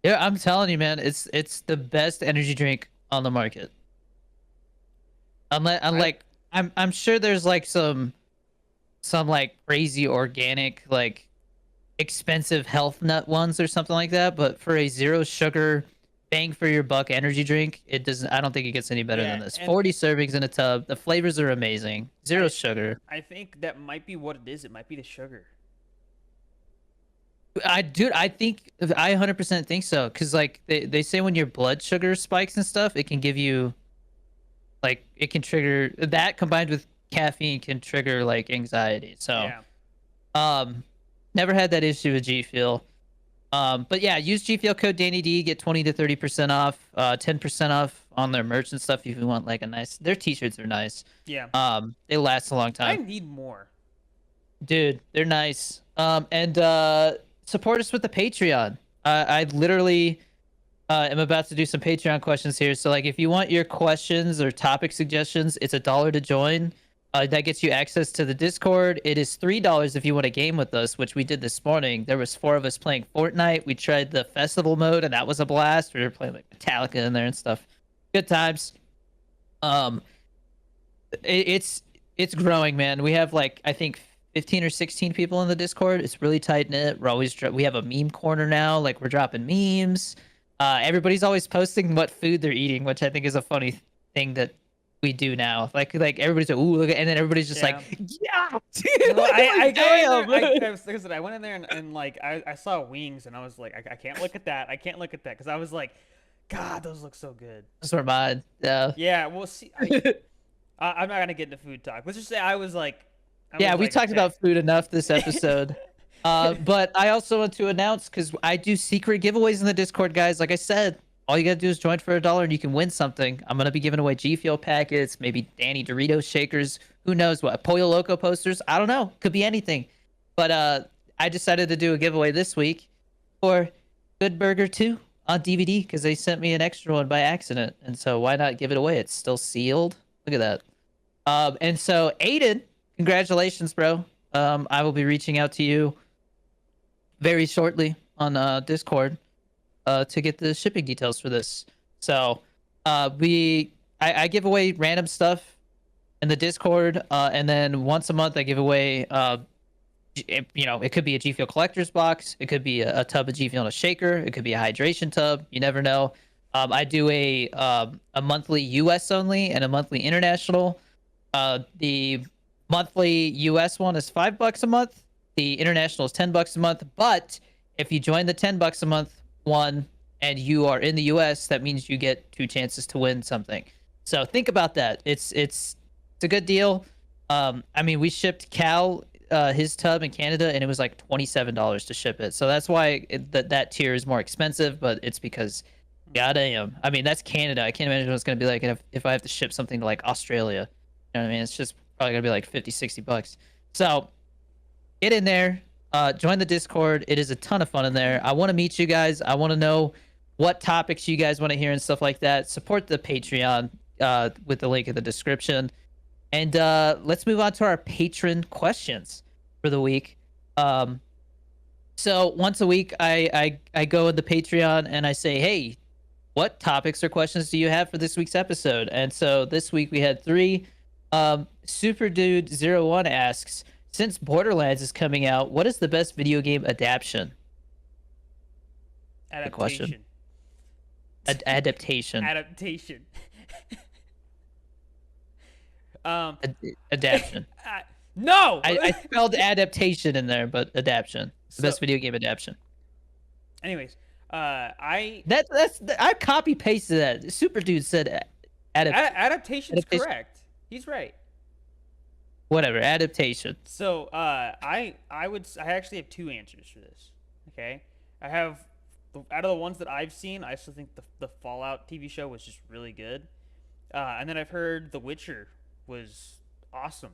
Yeah, I'm telling you, man, it's the best energy drink on the market. Unless, I unlike, I'm sure there's like some like crazy organic like expensive health nut ones or something like that, but for a zero sugar bang for your buck energy drink, it doesn't. I don't think it gets any better than yeah, this. and 40 servings in a tub. The flavors are amazing. Zero I sugar. I think that might be what it is. It might be the sugar. I think I 100% think so because like they say when your blood sugar spikes and stuff, it can give you like it can trigger that combined with caffeine can trigger like anxiety. So Yeah. um never had that issue with G Fuel. But yeah, use G Fuel code Danny D, get 20 to 30% off, 10% off on their merch and stuff if you want like a nice their t-shirts are nice. Yeah. They last a long I time. need more. Dude, they're nice. And support us with the Patreon. I literally am about to do some Patreon questions here. So like if you want your questions or topic suggestions, it's $1 to join. That gets you access to the Discord. It is $3 if you want a game with us, which we did this morning. There was 4 of us playing Fortnite. We tried the festival mode, and that was a blast. We were playing like Metallica in there and stuff. Good times. Um, it's growing, man. We have like I think 15 or 16 people in the Discord. It's really tight knit. We're always we have a meme corner now. Like we're dropping memes. Everybody's always posting what food they're eating, which I think is a funny thing that we do now. Like everybody's like, ooh, look, and then everybody's just Yeah. like, yeah, dude. Well, I Like, go in there. damn. Like I said, I went in there and like I saw wings and I was like, I can't look at that. I can't look at that because I was like, God, those look so good. Those were mine. Yeah. Yeah. Well, see, I'm not gonna get into food talk. Let's just say I was like, Yeah, we talked okay. about food enough this episode. But I also want to announce because I do secret giveaways in the Discord, guys. Like I said, all you gotta do is join for $1 and you can win something. I'm gonna be giving away G Fuel packets, maybe Danny Doritos shakers, who knows what, Pollo Loco posters. I don't know, could be anything. But I decided to do a giveaway this week for Good Burger 2 on DVD because they sent me an extra one by accident, and so why not give it away? It's still sealed. Look at that. And so Aiden, congratulations, bro. I will be reaching out to you very shortly on Discord to get the shipping details for this. So I give away random stuff in the Discord, and then once a month I give away it could be a G Fuel collector's box, it could be a tub of G Fuel and a shaker, it could be a hydration tub. You never know. I do a monthly US only and a monthly international. The monthly US one is $5 a month. The international is $10 a month. But if you join the $10 a month one and you are in the US, that means you get 2 chances to win something. So think about that. It's a good deal. I mean, we shipped Cal his tub in Canada, and it was like $27 to ship it. So that's why that tier is more expensive. But it's because, goddamn, I mean that's Canada. I can't imagine what it's gonna be like if I have to ship something to like Australia. You know what I mean? It's just probably gonna be like 50, $60. So get in there, join the Discord. It is a ton of fun in there. I want to meet you guys. I want to know what topics you guys want to hear and stuff like that. Support the Patreon with the link in the description. And let's move on to our patron questions for the week. So once a week, I go in the Patreon and I say, hey, what topics or questions do you have for this week's episode? And so this week we had 3. Super Dude 01 asks, since Borderlands is coming out, what is the best video game adaptation? Good question. Adaptation. Adaptation. Adaptation. No. I spelled adaptation in there, but adaptation. The best So- video game adaptation. Anyways, I That's I copy pasted that. Super Dude said adaptation's Adaptation. correct. He's right. whatever adaptation. So I actually have 2 answers for this. Okay, I have out of the ones that I've seen, I still think the Fallout TV show was just really good. And then I've heard The Witcher was awesome.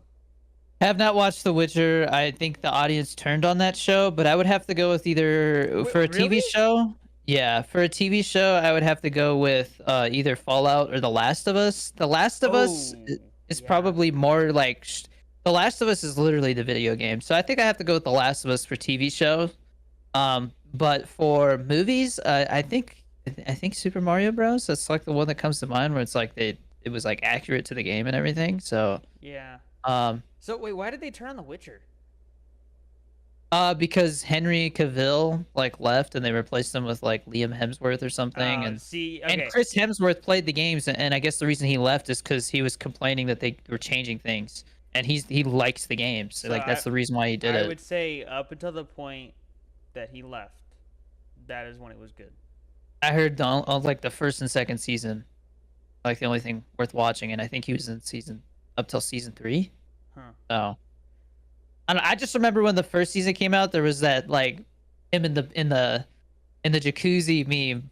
Have not watched The Witcher. I think the audience turned on that show, but I would have to go with either for a TV really? show. Yeah, for a TV show, I would have to go with either Fallout or The Last of Us. The Last of Us Oh, is yeah. probably more like The Last of Us is literally the video game, so I think I have to go with The Last of Us for TV show. But for movies, I think Super Mario Bros. That's like the one that comes to mind where it's like it was like accurate to the game and everything. So Yeah. um So wait, why did they turn on The Witcher? because Henry Cavill like left and they replaced him with like Liam Hemsworth or something, See, and okay. Chris Hemsworth played the games, and I guess the reason he left is because he was complaining that they were changing things, and he likes the games, so, So like that's the reason why he did I it. would say up until the point that he left, that is when it was good. I heard on like the first and second season, like the only thing worth watching, and I think he was in season up till season 3. Huh. So I just remember when the first season came out, there was that like him in the jacuzzi meme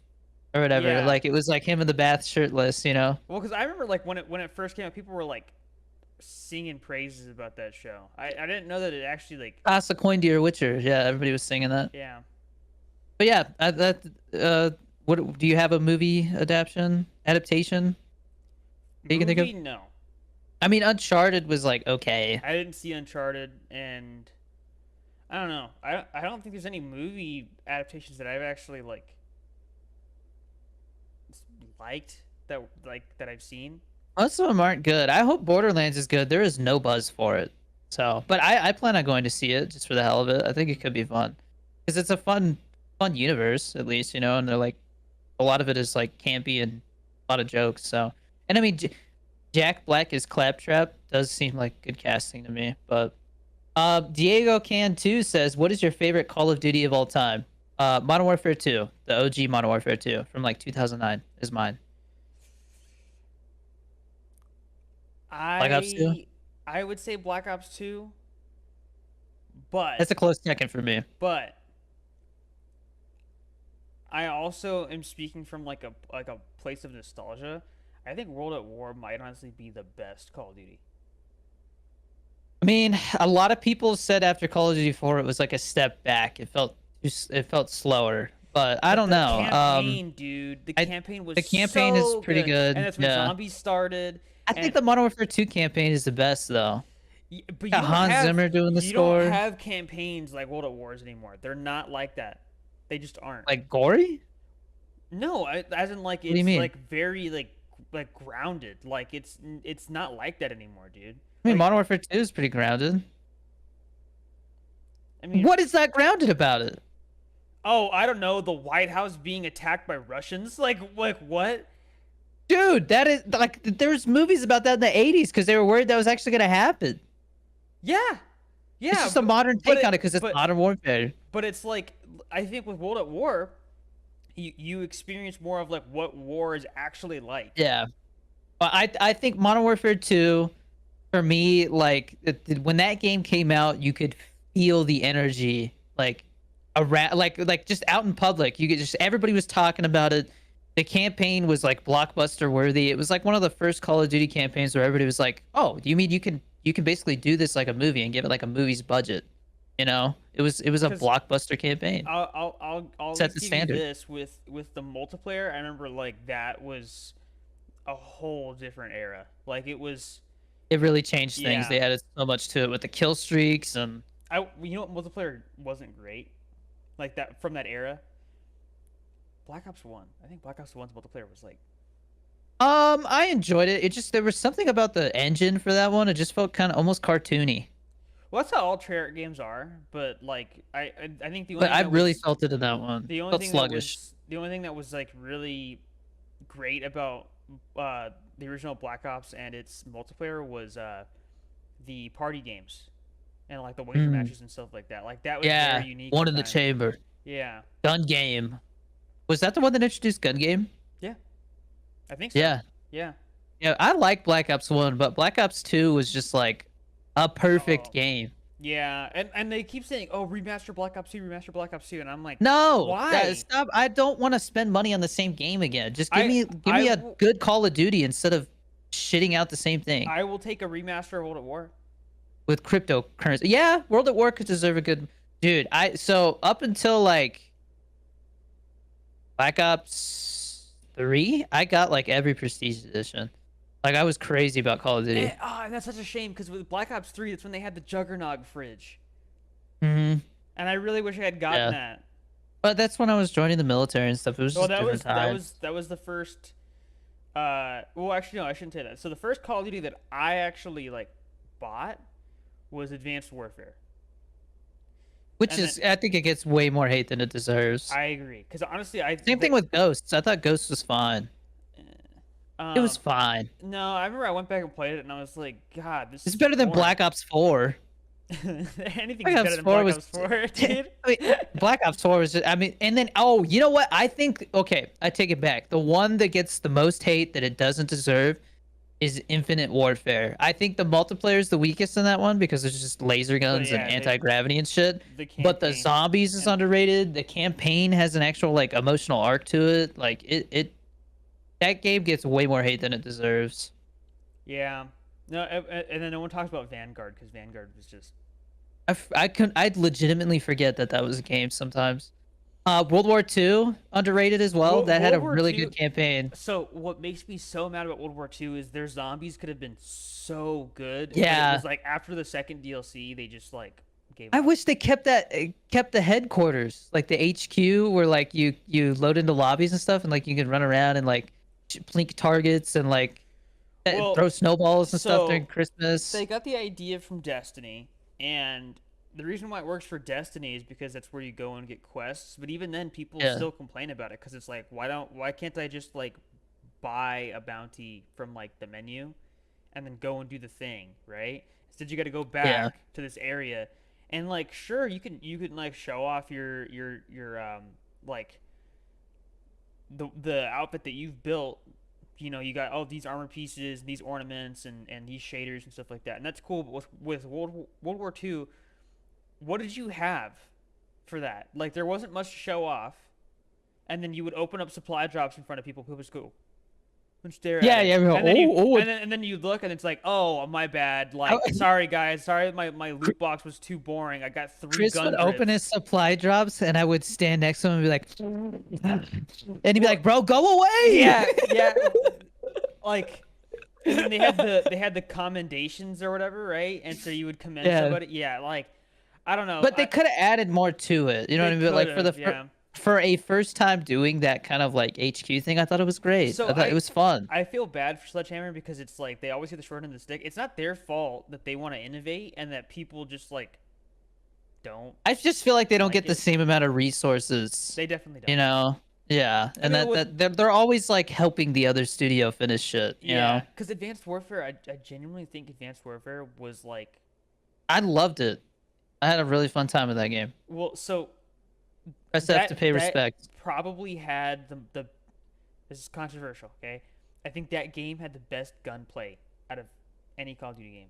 or whatever. Yeah. Like it was like him in the bath shirtless, you know. Well, because I remember like when it first came out, people were like singing praises about that show. I didn't know that it actually like. Toss a coin to your Witcher. Yeah, everybody was singing that. Yeah. But yeah, what do you have a movie adaptation that you can think of? Movie, no. I mean, Uncharted was like okay. I didn't see Uncharted, and I don't know. I don't think there's any movie adaptations that I've actually liked that I've seen. Most of them aren't good. I hope Borderlands is good. There is no buzz for it. So, but I plan on going to see it just for the hell of it. I think it could be fun because it's a fun universe at least, you know. And they're like a lot of it is like campy and a lot of jokes. So, and I mean, Jack Black as Claptrap does seem like good casting to me. But Diego Can 2 says, "What is your favorite Call of Duty of all time?" Modern Warfare 2, the OG Modern Warfare 2 from like 2009 is mine. Black Ops 2. I would say Black Ops 2, but That's a close second for me. but I also am speaking from like a place of nostalgia. I think World at War might honestly be the best Call of Duty. I mean, a lot of people said after Call of Duty 4 it was like a step back. It felt slower, but I But don't the know. campaign, dude, the I campaign was the campaign is so pretty good. and that's when Yeah. zombies started. I think And the Modern Warfare 2 campaign is the best though. but you Got don't Hans have Zimmer doing the you score. don't have campaigns like World at Wars anymore. They're not like that. They just aren't. Like gory? No, as in like What do you it's mean? like very like grounded. Like it's not like that anymore, dude. I mean, Like Modern Warfare 2 is pretty grounded. I mean, What is that grounded about it? oh, I don't know, the White House being attacked by Russians. Like what? Dude, that is like there's movies about that in the 80s because they were worried that was actually going to happen. Yeah, It's yeah. just a modern take on it because it's but Modern Warfare. but it's like I think with World at War, you experience more of like what war is actually like. Yeah. But I think Modern Warfare 2 for me, like when that game came out, you could feel the energy like around like just out in public. You could just everybody was talking about it. The campaign was like blockbuster worthy. It was like one of the first Call of Duty campaigns where everybody was like, "Oh, do you mean you can basically do this like a movie and give it like a movie's budget?" You know? It was a 'Cause blockbuster campaign. I'll Set just the give standard. you this with the multiplayer. I remember like that was a whole different era. Like it was. It really changed things. Yeah. They added so much to it with the kill streaks and You know what multiplayer wasn't great, like that from that era. Black Ops One. I think Black Ops One's multiplayer was like. I enjoyed it. It just there was something about the engine for that one. It just felt kind of almost cartoony. Well, that's how all Treyarch games are, but like I think the only But thing I that really was, felt it in that one. the only Felt thing sluggish. the only thing that was like really great about the original Black Ops and its multiplayer was the party games and like the wager Mm. matches and stuff like that. Like that was Yeah, very unique. one at in the time. chamber. Yeah, Gun game. Was that the one that introduced gun game? yeah, I think so. Yeah. Yeah. Yeah, I like Black Ops 1, but Black Ops 2 was just like a perfect Oh. game. Yeah, and they keep saying, "Oh, remaster Black Ops 2, remaster Black Ops 2," and I'm like, No, Why? stop! I don't want to spend money on the same game again. Just give I- me I a will- good Call of Duty instead of shitting out the same thing I will take a remaster of World at War. with cryptocurrency. Yeah, World at War could deserve a good dude. So up until like Black Ops 3, I got like every prestige edition. Like I was crazy about Call of Duty. And that's such a shame because with Black Ops 3, that's when they had the Juggernog fridge, Hmm. and I really wish I had gotten Yeah, that. but that's when I was joining the military and stuff. It was Well, just different times. that was the first. Well, actually, no, I shouldn't say that. So the first Call of Duty that I actually like bought was Advanced Warfare, Which and then is, I think it gets way more hate than it deserves. I agree because honestly, I Same thing with Ghosts. I thought Ghosts was fine. It was um fine. no, I remember I went back and played it, and I was like, God, this It's is better than boring. Black Ops 4. Anything's Black better Ops than 4 Black was. Ops 4, dude. I mean, Black Ops 4 was just, I mean, and then, oh, you know what? I think, okay, I take it back. The one that gets the most hate that it doesn't deserve is Infinite Warfare. I think the multiplayer is the weakest in that one because there's just laser But guns and yeah, anti-gravity and shit. the But the campaign zombies is and underrated. The campaign has an actual like emotional arc to it. Like that game gets way more hate than it deserves. yeah, no, and then no one talks about Vanguard because Vanguard was just I'd legitimately forget that that was a game sometimes. World War II underrated as well. That had a World War really Two. good campaign. So what makes me so mad about World War Two is their zombies could have been so good, but it Yeah, was like after the second DLC, they just like gave I up. wish they kept that kept the headquarters, like the HQ, where like you load into lobbies and stuff, and like you can run around and like blink targets and like Well, throw snowballs and stuff during so Christmas. they got the idea from Destiny, and the reason why it works for Destiny is because that's where you go and get quests. But even then, people Yeah, still complain about it because it's like, why can't I just like buy a bounty from like the menu, and then go and do the thing, right? Instead, you got to go yeah, back to this area, and like, sure, you can like show off your like the outfit that you've built. You know, you got all these armor pieces, these ornaments, and these shaders and stuff like that, and that's cool. But with World War Two, what did you have for that? Like, there wasn't much to show off, and then you would open up supply drops in front of people. People just go and stare at yeah, it, yeah. and then Oh, and then you look, and it's like, oh, my bad. oh. Like, sorry guys, sorry my loot box was too boring. I got three Chris gun would open his grips. supply drops, and I would stand next to him and be like, and he'd be Well, like, "Bro, go away!" yeah, yeah, like. And then they had the commendations or whatever, right? And so you would commend Yeah, somebody. Yeah, like I don't know. but they could have added more to it. You know what They I mean? But could like for have, yeah. for a first time doing that kind of like HQ thing, I thought it was great. So I thought it was fun. I feel bad for Sledgehammer because it's like they always get the short end of the stick. It's not their fault that they want to innovate and that people just like don't I just feel like they don't like get the it. same amount of resources. They definitely You don't. know? Yeah, I and mean, with they're always like helping the other studio finish shit. You yeah, know? because Advanced Warfare, I genuinely think Advanced Warfare was like, I loved it. I had a really fun time with that game. well, so I just have to pay that respect. probably had the this is controversial, okay? I think that game had the best gunplay out of any Call of Duty game.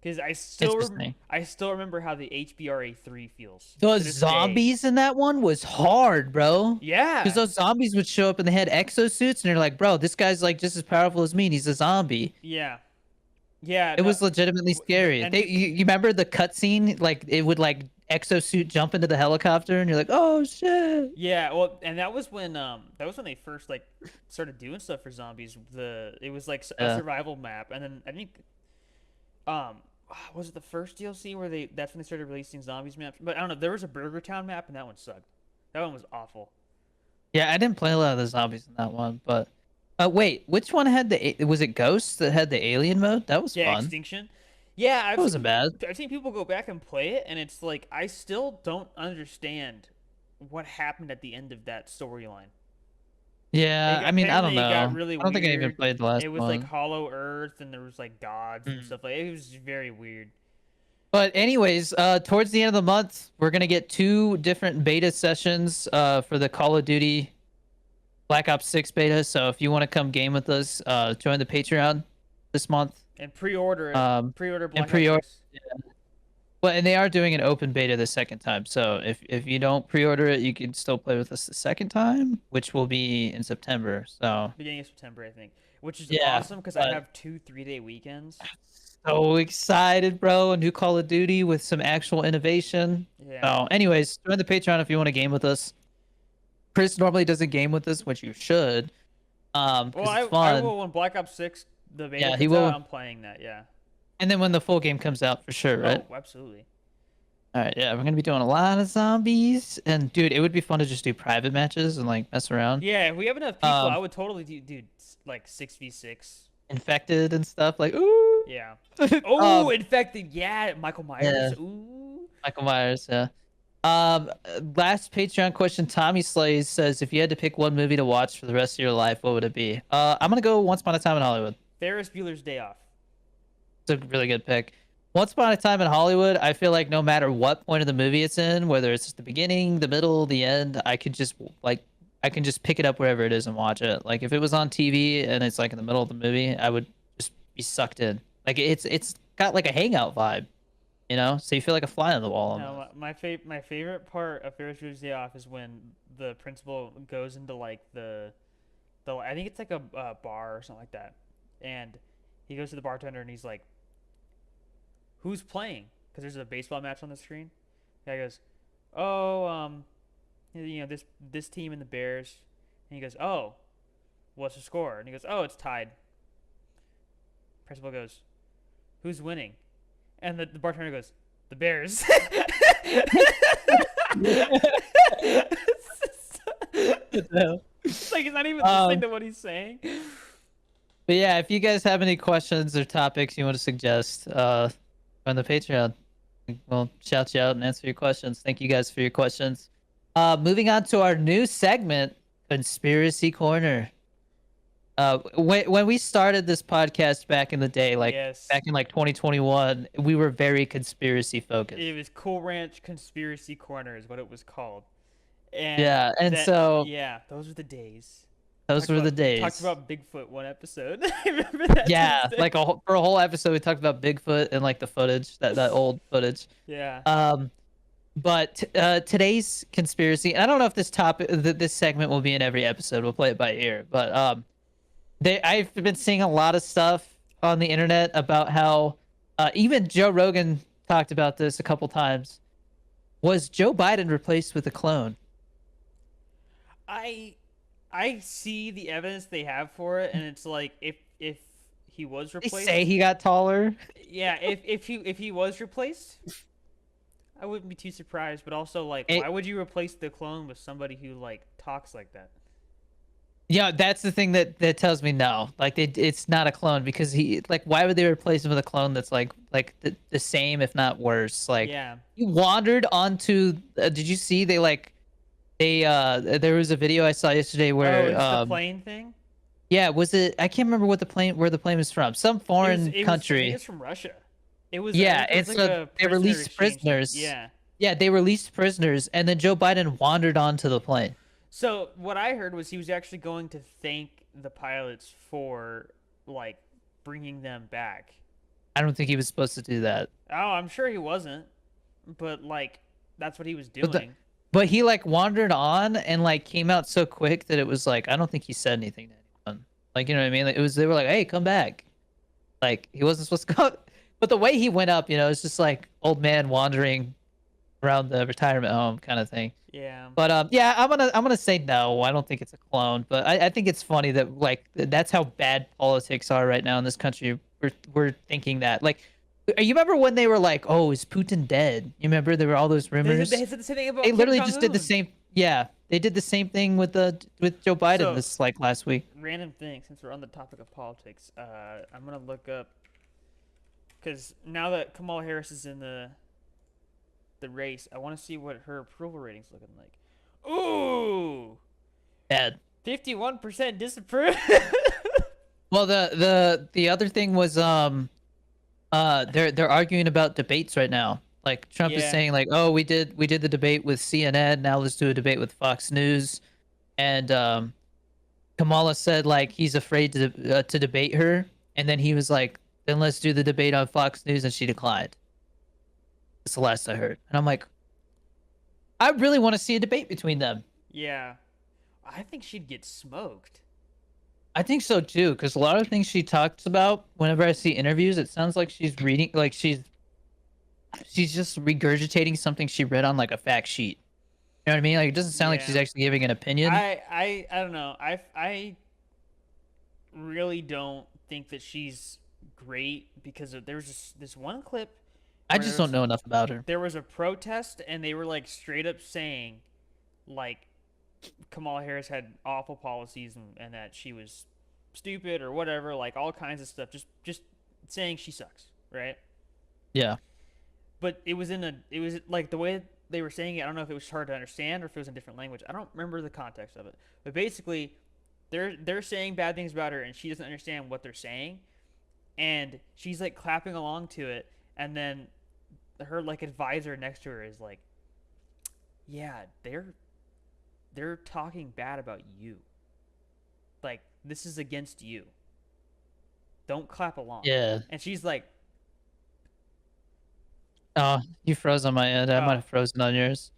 Because Interesting. I still remember how the HBRA 3 feels Those to this day. zombies in that one was hard, bro. Because Yeah, those zombies would show up and they had exosuits, and you're like, bro, this guy's like just as powerful as me, and he's a zombie. yeah, yeah. It No, was legitimately scary. and You remember the cutscene? Like it would like exosuit jump into the helicopter, and you're like, oh shit. yeah. Well, and that was when they first like started doing stuff for zombies. It was like a Yeah. survival map, and then I think was it the first DLC where that's when they started releasing zombies maps? But I don't know. There was a Burger Town map, and that one sucked. That one was awful. Yeah, I didn't play a lot of the zombies in that one, but wait, which one had was it Ghosts that had the alien mode? That was Yeah, fun. Extinction. Yeah, That wasn't bad. I've seen people go back and play it, and it's like I still don't understand what happened at the end of that storyline. Yeah, I mean, I don't Apparently it got know. really I don't think I even weird. played the last It was like one. Hollow Earth, and there was like gods and Mm. stuff like it was very weird. But anyways, towards the end of the month, we're gonna get 2 different beta sessions for the Call of Duty Black Ops 6 beta. So if you want to come game with us, join the Patreon this month. And pre-order it. Um, Pre-order and Black Ops pre-order. 6. Well, and they are doing an open beta the second time. So if you don't pre-order it, you can still play with us the second time, which will be in September. So Beginning of September, I think, which is yeah, awesome because I but have 2 3-day weekends. so excited, bro! A new Call of Duty with some actual innovation. Yeah. So, anyways, join the Patreon if you want to game with us. Chris normally doesn't game with us, which you should, Well, because it's I fun. will when Black Ops 6 The beta Yeah, he comes out, will. I'm playing that. Yeah. And then when the full game comes out, for sure, right? Oh, absolutely. All right, yeah, we're gonna be doing a lot of zombies, and dude, it would be fun to just do private matches and like mess around. Yeah, if we have enough people, I Um, would totally do, dude, like 6v6. infected and stuff like ooh. Yeah. Oh, um, infected. Yeah, Michael Myers. yeah, Ooh. Michael Myers, yeah. Last Patreon question. Tommy Slays says, if you had to pick one movie to watch for the rest of your life, what would it be? I'm gonna go Once Upon a Time in Hollywood. Ferris Bueller's Day Off. It's a really good pick. Once Upon a Time in Hollywood, I feel like no matter what point of the movie it's in, whether it's the beginning, the middle, the end, I can just pick it up wherever it is and watch it. Like if it was on TV and it's like in the middle of the movie, I would just be sucked in. Like it's got like a hangout vibe, you know? So you feel like a fly on the wall No, almost. my favorite part of Ferris Bueller's Day Off is when the principal goes into like the I think it's like a bar or something like that, and he goes to the bartender and he's like, "Who's playing?" Because there's a baseball match on the screen. The guy goes, "Oh, this team and the Bears," and he goes, "Oh, what's the score?" And he goes, "Oh, it's tied." Principal goes, "Who's winning?" And the bartender goes, "The Bears." It's like he's not even listening um, to what he's saying. but yeah, if you guys have any questions or topics you want to suggest, on the Patreon, we'll shout you out and answer your questions. Thank you guys for your questions. Moving on to our new segment, Conspiracy Corner. When we started this podcast back in the day, like Yes. back in like 2021, we were very conspiracy focused. It was Cool Ranch Conspiracy Corner is what it was called. And Yeah, and that so yeah, those were the days. those were the Talked days. about Bigfoot one episode. I remember that to Yeah, this day. like for a whole episode, we talked about Bigfoot and like the footage, that old footage. Yeah. But today's conspiracy, and I don't know if this segment will be in every episode. We'll play it by ear, but I've been seeing a lot of stuff on the internet about how even Joe Rogan talked about this a couple times. Was Joe Biden replaced with a clone? I I see the evidence they have for it and it's like if he was They replaced, say he got taller. yeah, if he was replaced, I wouldn't be too surprised, but also like why It, would you replace the clone with somebody who like talks like that? yeah, that's the thing that tells me no. Like it's not a clone because he like why would they replace him with a clone that's like the same if not worse? Like Yeah. he wandered onto. Did you see they there was a video I saw yesterday Oh, where it's the plane thing? yeah, was it? I can't remember what the plane where the plane was from. Some foreign I think country. it's from Russia. It was I Yeah, think it was it's like a a they prisoner released exchange thing. prisoners. Yeah. Yeah, they released prisoners, and then Joe Biden wandered onto the plane. So what I heard was he was actually going to thank the pilots for like bringing them back. I don't think he was supposed to do that. Oh, I'm sure he wasn't, but like that's what he was But doing. but he like wandered on and like came out so quick that it was like I don't think he said anything to anyone. Like you know what I mean? Like, it was they were like, "Hey, come back." Like he wasn't supposed to go. But the way he went up, you know, it's just like old man wandering around the retirement home kind of thing. Yeah. But yeah, I'm gonna say no. I don't think it's a clone, but I think it's funny that like that's how bad politics are right now in this country. We're thinking that like, you remember when they were like, oh, is Putin dead? You remember there were all those rumors. They said the same thing about They Kim literally Jong just did the Un. same. Yeah, they did the same thing with Joe Biden So this like last week. random thing since we're on the topic of politics. I'm gonna look up because now that Kamala Harris is in the race, I want to see what her approval rating's looking like. Ooh, Bad. 51% disapprove. Well, the other thing was they're arguing about debates right now. Like Trump is Yeah. saying like, oh, we did the debate with CNN. Now let's do a debate with Fox News, and Kamala said like he's afraid to debate her, and then he was like, then let's do the debate on Fox News, and she declined. That's the last I heard, and I'm like, I really want to see a debate between them. Yeah, I think she'd get smoked. I think so too, because a lot of things she talks about, whenever I see interviews, it sounds like she's reading, like she's just regurgitating something she read on like a fact sheet. You know what I mean? Like it doesn't sound like she's Yeah. actually giving an opinion. I don't know. really don't think that she's great because there's this one clip I where just don't know enough about her. there was a protest and they were like straight up saying like Kamala Harris had awful policies and that she was stupid or whatever, like all kinds of stuff. Just saying she sucks, right? Yeah. But it was like the way they were saying it. I don't know if it was hard to understand or if it was in a different language. I don't remember the context of it. But basically, they're saying bad things about her and she doesn't understand what they're saying, and she's like clapping along to it, and then her like advisor next to her is like, yeah, they're talking bad about you. Like this is against you. Don't clap along. Yeah. And she's like, Oh, you froze on my end. I might oh have frozen on yours.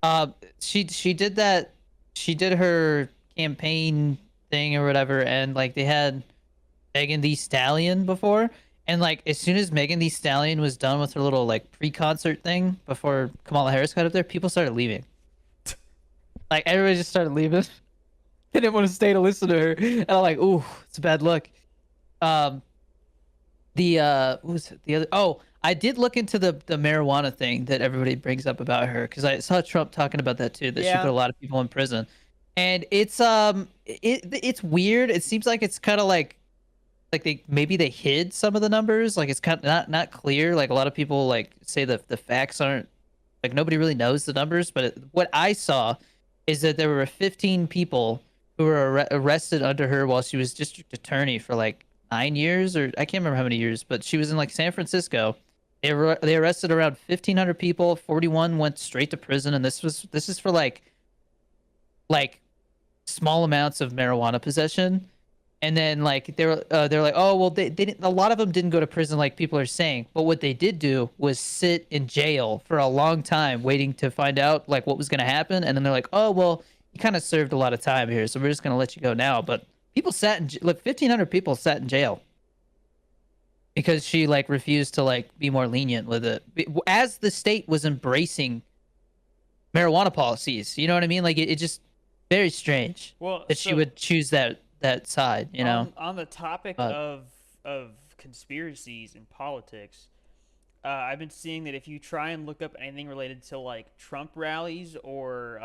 Uh, she did that. She did her campaign thing or whatever, and like they had Megan Thee Stallion before, and like as soon as Megan Thee Stallion was done with her little like pre-concert thing before Kamala Harris got up there, people started leaving. Like everybody just started leaving. They didn't want to stay to listen to her, and I'm like, ooh, it's a bad look. Um, the what was it? The other? Oh, I did look into the marijuana thing that everybody brings up about her because I saw Trump talking about that too. That she put yeah, a lot of people in prison, and it's weird. It seems like it's kind of like they maybe they hid some of the numbers. Like it's kind of not clear. Like a lot of people like say that the facts aren't like nobody really knows the numbers. But what I saw is that there were 15 people who were arrested under her while she was district attorney for like 9 years, or I can't remember how many years, but she was in like San Francisco. They arrested around 1,500 people. 41 went straight to prison, and this is for like small amounts of marijuana possession. And then like they're like, oh well, they didn't. A lot of them didn't go to prison like people are saying, but what they did do was sit in jail for a long time waiting to find out like what was going to happen. And then they're like, oh well, you kind of served a lot of time here, so we're just going to let you go now. But people sat in like 1,500 people sat in jail because she like refused to like be more lenient with it as the state was embracing marijuana policies. You know what I mean? Like it just very strange well, that she so would choose that side. You know, on the topic but of conspiracies in politics, I've been seeing that if you try and look up anything related to like Trump rallies or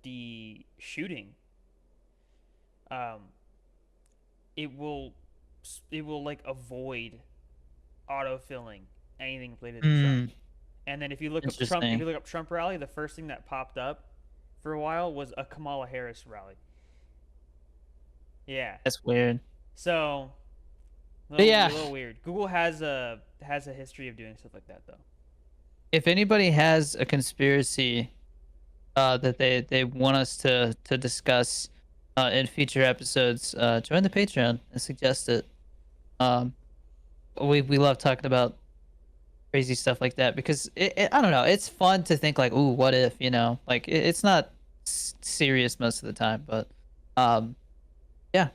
the shooting, um, it will it will like avoid autofilling anything related to Trump. mm, And then if interesting. you look up Trump rally, the first thing that popped up for a while was a Kamala Harris rally. Yeah. That's weird. So But a yeah, little weird. Google has a history of doing stuff like that though. if anybody has a conspiracy that they want us to discuss in future episodes, join the Patreon and suggest it. Um, we love talking about crazy stuff like that because I don't know, it's fun to think like, ooh, what if, you know, like it's not serious most of the time, but yeah.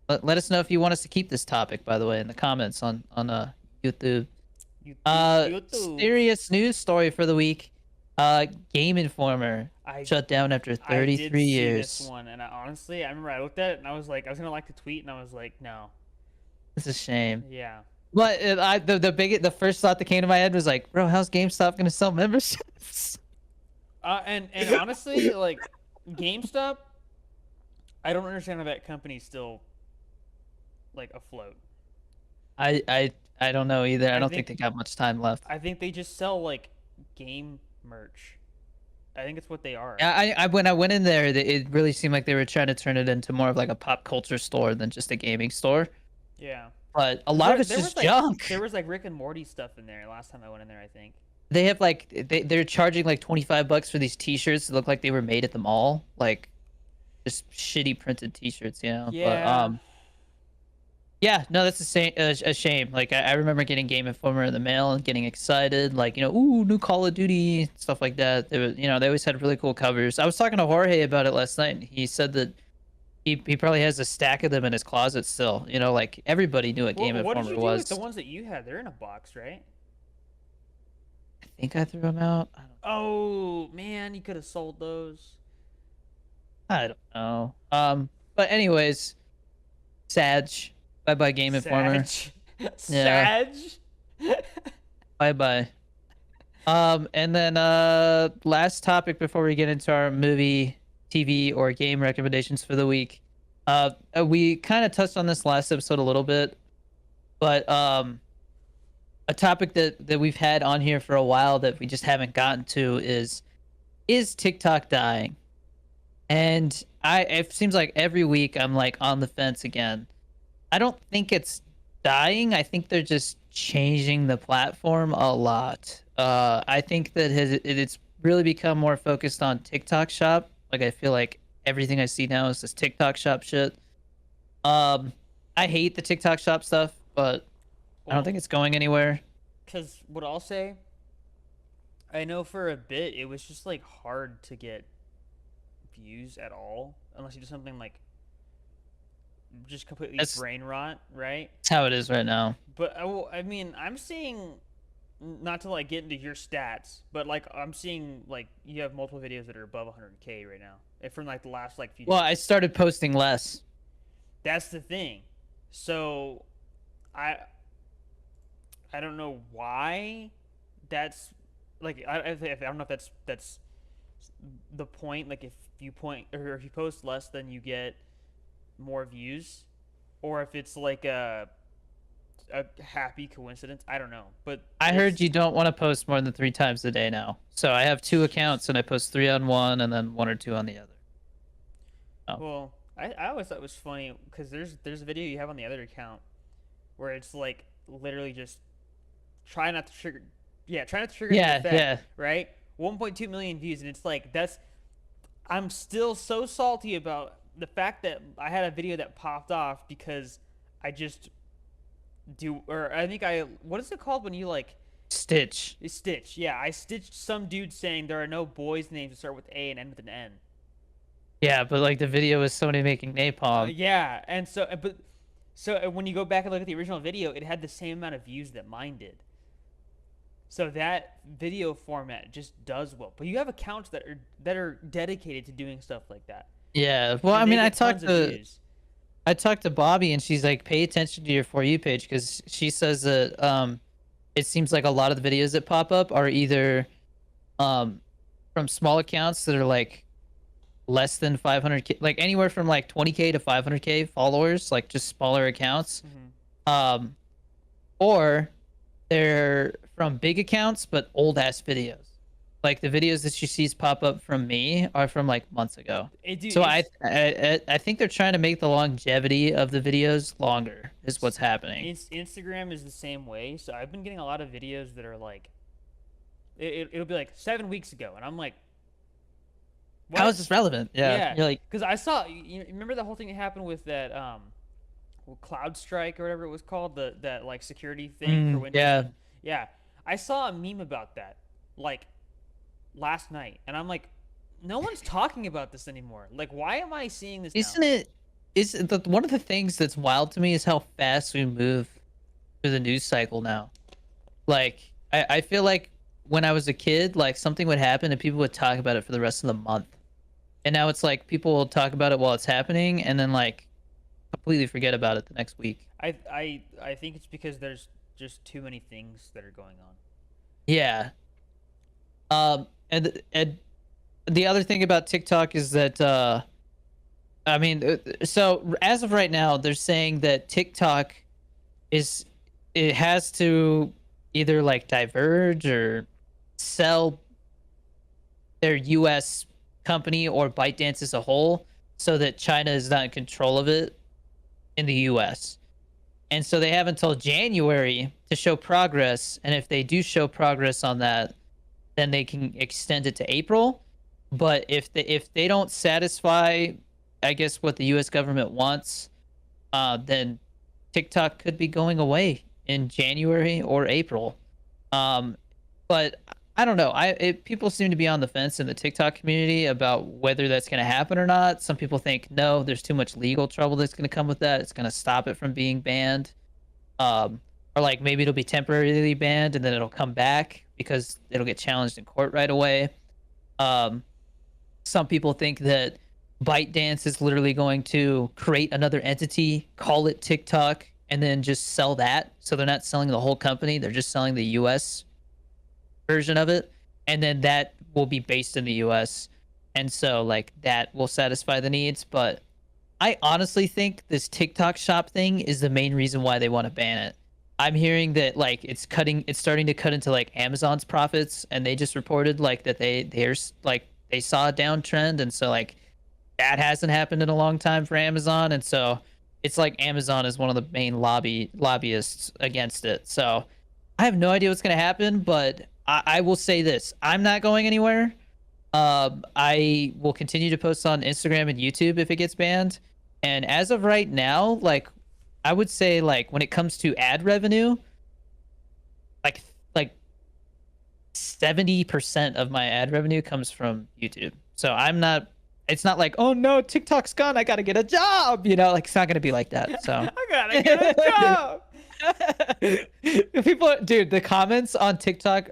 Let us know if you want us to keep this topic, by the way, in the comments on YouTube. YouTube. Serious news story for the week. Game Informer I shut down after I did 33 see this years. one, and honestly, I remember I looked at it and I was like, I was gonna like to tweet, and I was like, no, It's a shame. yeah. But the first thought that came to my head was like, bro, how's GameStop gonna sell memberships? And honestly, like GameStop, I don't understand how that company's still like afloat. I don't know either. I I don't think think they got much time left. I think they just sell like game merch. I think it's what they are. Yeah, I when I went in there, it really seemed like they were trying to turn it into more of like a pop culture store than just a gaming store. Yeah. But a 'Cause lot of it's there just was like junk. there was like Rick and Morty stuff in there last time I went in there, I think. They have like they're charging like $25 for these T-shirts that look like they were made at the mall, like just shitty printed T-shirts, you know. But Yeah. yeah, no, that's a shame. Like I remember getting Game Informer in the mail and getting excited, like you know, ooh, new Call of Duty stuff like that. They was, you know, they always had really cool covers. I was talking to Jorge about it last night, and he said that he probably has a stack of them in his closet still. You know, like everybody knew what Game What did Informer you do with the was. ones that you had? They're in a box, right? I think I threw them out. Oh man, you could have sold those. I don't know. But anyways, Sag. Bye bye Game Informer. Sag. Yeah. Sag. Bye bye. And then last topic before we get into our movie, TV, or game recommendations for the week. We kind of touched on this last episode a little bit, but a topic that we've had on here for a while that we just haven't gotten to is TikTok dying? And it seems like every week I'm like on the fence again. I don't think it's dying. I think they're just changing the platform a lot. I think that it's really become more focused on TikTok Shop. Like I feel like everything I see now is this TikTok Shop shit. I hate the TikTok Shop stuff, but I don't think it's going anywhere. Because what I'll say, I know for a bit it was just like hard to get views at all unless you do something like just completely That's, brain rot, right? that's how it is right now. But I mean, I'm seeing, not to like get into your stats, but like I'm seeing like you have multiple videos that are above 100K right now, from like the last like few. Well, days. I started posting less. That's the thing. So, I don't know why. That's like I don't know if that's the point. Like if you point or if you post less, then you get more views, or if it's like a happy coincidence. I don't know, but I heard you don't want to post more than 3 times a day now. So I have 2 accounts and I post 3 on one and then 1 or 2 on the other. Oh. Well, I always thought it was funny because there's a video you have on the other account where it's like literally just try not to trigger, try not to trigger Yeah, the effect, yeah. right? 1.2 million views, and it's like I'm still so salty about the fact that I had a video that popped off because I just or I think what is it called when you like Stitch. stitch? Yeah, I stitched some dude saying there are no boys' names that start with A and end with an N. Yeah, but like the video was somebody making napalm. Yeah, and so when you go back and look at the original video, it had the same amount of views that mine did. So that video format just does well. But you have accounts that are dedicated to doing stuff like that. Yeah. Well, And I they mean, get tons of views. I talked to Bobby and she's like, pay attention to your For You page because she says that it seems like a lot of the videos that pop up are either from small accounts that are like less than 500K, like anywhere from like 20K to 500K followers, like just smaller accounts. Or they're from big accounts but old ass videos. Like the videos that she sees pop up from me are from like months ago. So I think they're trying to make the longevity of the videos longer is what's happening. Instagram is the same way. So I've been getting a lot of videos that are like, it'll be like 7 weeks ago, and I'm like, what? How is this relevant? Yeah. You're like, because I saw, you remember the whole thing that happened with that Cloud Strike or whatever it was called, that like security thing for Windows. yeah. Yeah, I saw a meme about that like last night, and I'm like, no one's talking about this anymore. Like, why am I seeing this Isn't now? it? Is the one of the things that's wild to me is how fast we move through the news cycle now. Like, I feel like when I was a kid, like something would happen and people would talk about it for the rest of the month, and now it's like people will talk about it while it's happening and then like completely forget about it the next week. I think it's because there's just too many things that are going on. Yeah. And the other thing about TikTok is that I mean, so as of right now, they're saying that TikTok it has to either like diverge or sell their US company or ByteDance as a whole so that China is not in control of it in the US. And so they have until January to show progress, and if they do show progress on that, then they can extend it to April. But if they don't satisfy, I guess, what the U.S. government wants, then TikTok could be going away in January or April. But I don't know. People seem to be on the fence in the TikTok community about whether that's going to happen or not. Some people think no, there's too much legal trouble that's going to come with that. It's going to stop it from being banned. Or like maybe it'll be temporarily banned and then it'll come back because it'll get challenged in court right away. Some people think that ByteDance is literally going to create another entity, call it TikTok, and then just sell that. So they're not selling the whole company; they're just selling the U.S. version of it, and then that will be based in the US. And so like that will satisfy the needs, but I honestly think this TikTok shop thing is the main reason why they want to ban it. I'm hearing that like it's starting to cut into like Amazon's profits, and they just reported like that they saw a downtrend, and so like that hasn't happened in a long time for Amazon, and so it's like Amazon is one of the main lobbyists against it. So I have no idea what's gonna happen, but I will say this: I'm not going anywhere. I will continue to post on Instagram and YouTube if it gets banned. And as of right now, like I would say, like when it comes to ad revenue, like 70% of my ad revenue comes from YouTube. So I'm not. It's not like, oh no, TikTok's gone. I gotta get a job. You know, like it's not gonna be like that. So I gotta get a job. people, dude, the comments on TikTok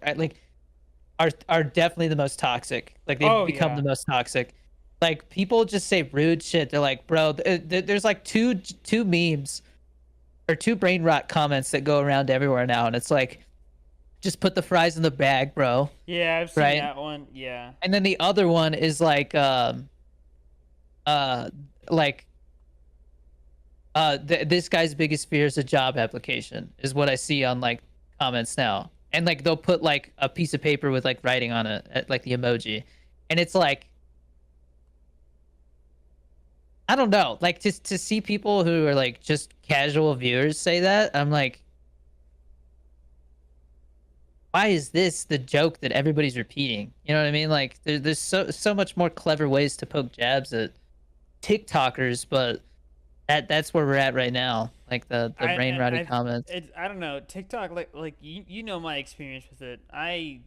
are definitely the most toxic. Like they've Oh become yeah. the most toxic. Like people just say rude shit. They're like, bro, there's like two memes or two brain rot comments that go around everywhere now, and it's like, just put the fries in the bag, bro. Yeah, I've seen Right? that one. Yeah. And then the other one is like, uh, like this guy's biggest fear is a job application is what I see on like comments now. And like they'll put like a piece of paper with like writing on it, like the emoji. And it's like, I don't know, like just to see people who are like just casual viewers say that, I'm like, why is this the joke that everybody's repeating? You know what I mean? Like there's so much more clever ways to poke jabs at TikTokers, but that's where we're at right now. Like the brain rotty comments. I don't know. TikTok, like you know my experience with it. They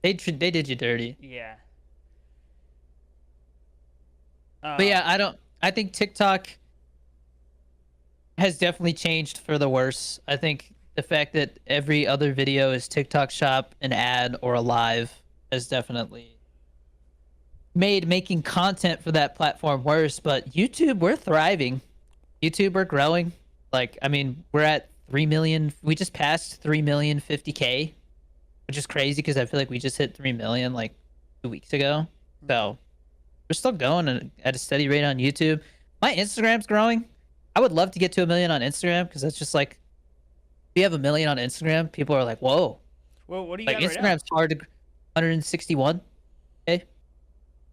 did you dirty. Yeah. But yeah, Um. I think TikTok has definitely changed for the worse. I think the fact that every other video is TikTok shop, an ad, or a live has definitely made making content for that platform worse. But YouTube, we're thriving. YouTube, we're growing. Like, I mean, we're at 3 million. We just passed 3 million 50K, which is crazy because I feel like we just hit 3 million like 2 weeks ago. So we're still going at a steady rate on YouTube. My Instagram's growing. I would love to get to 1 million on Instagram because that's just like, if you have 1 million on Instagram, people are like, whoa. Well, what do you Like got right now? Instagram's hard to 161. Okay.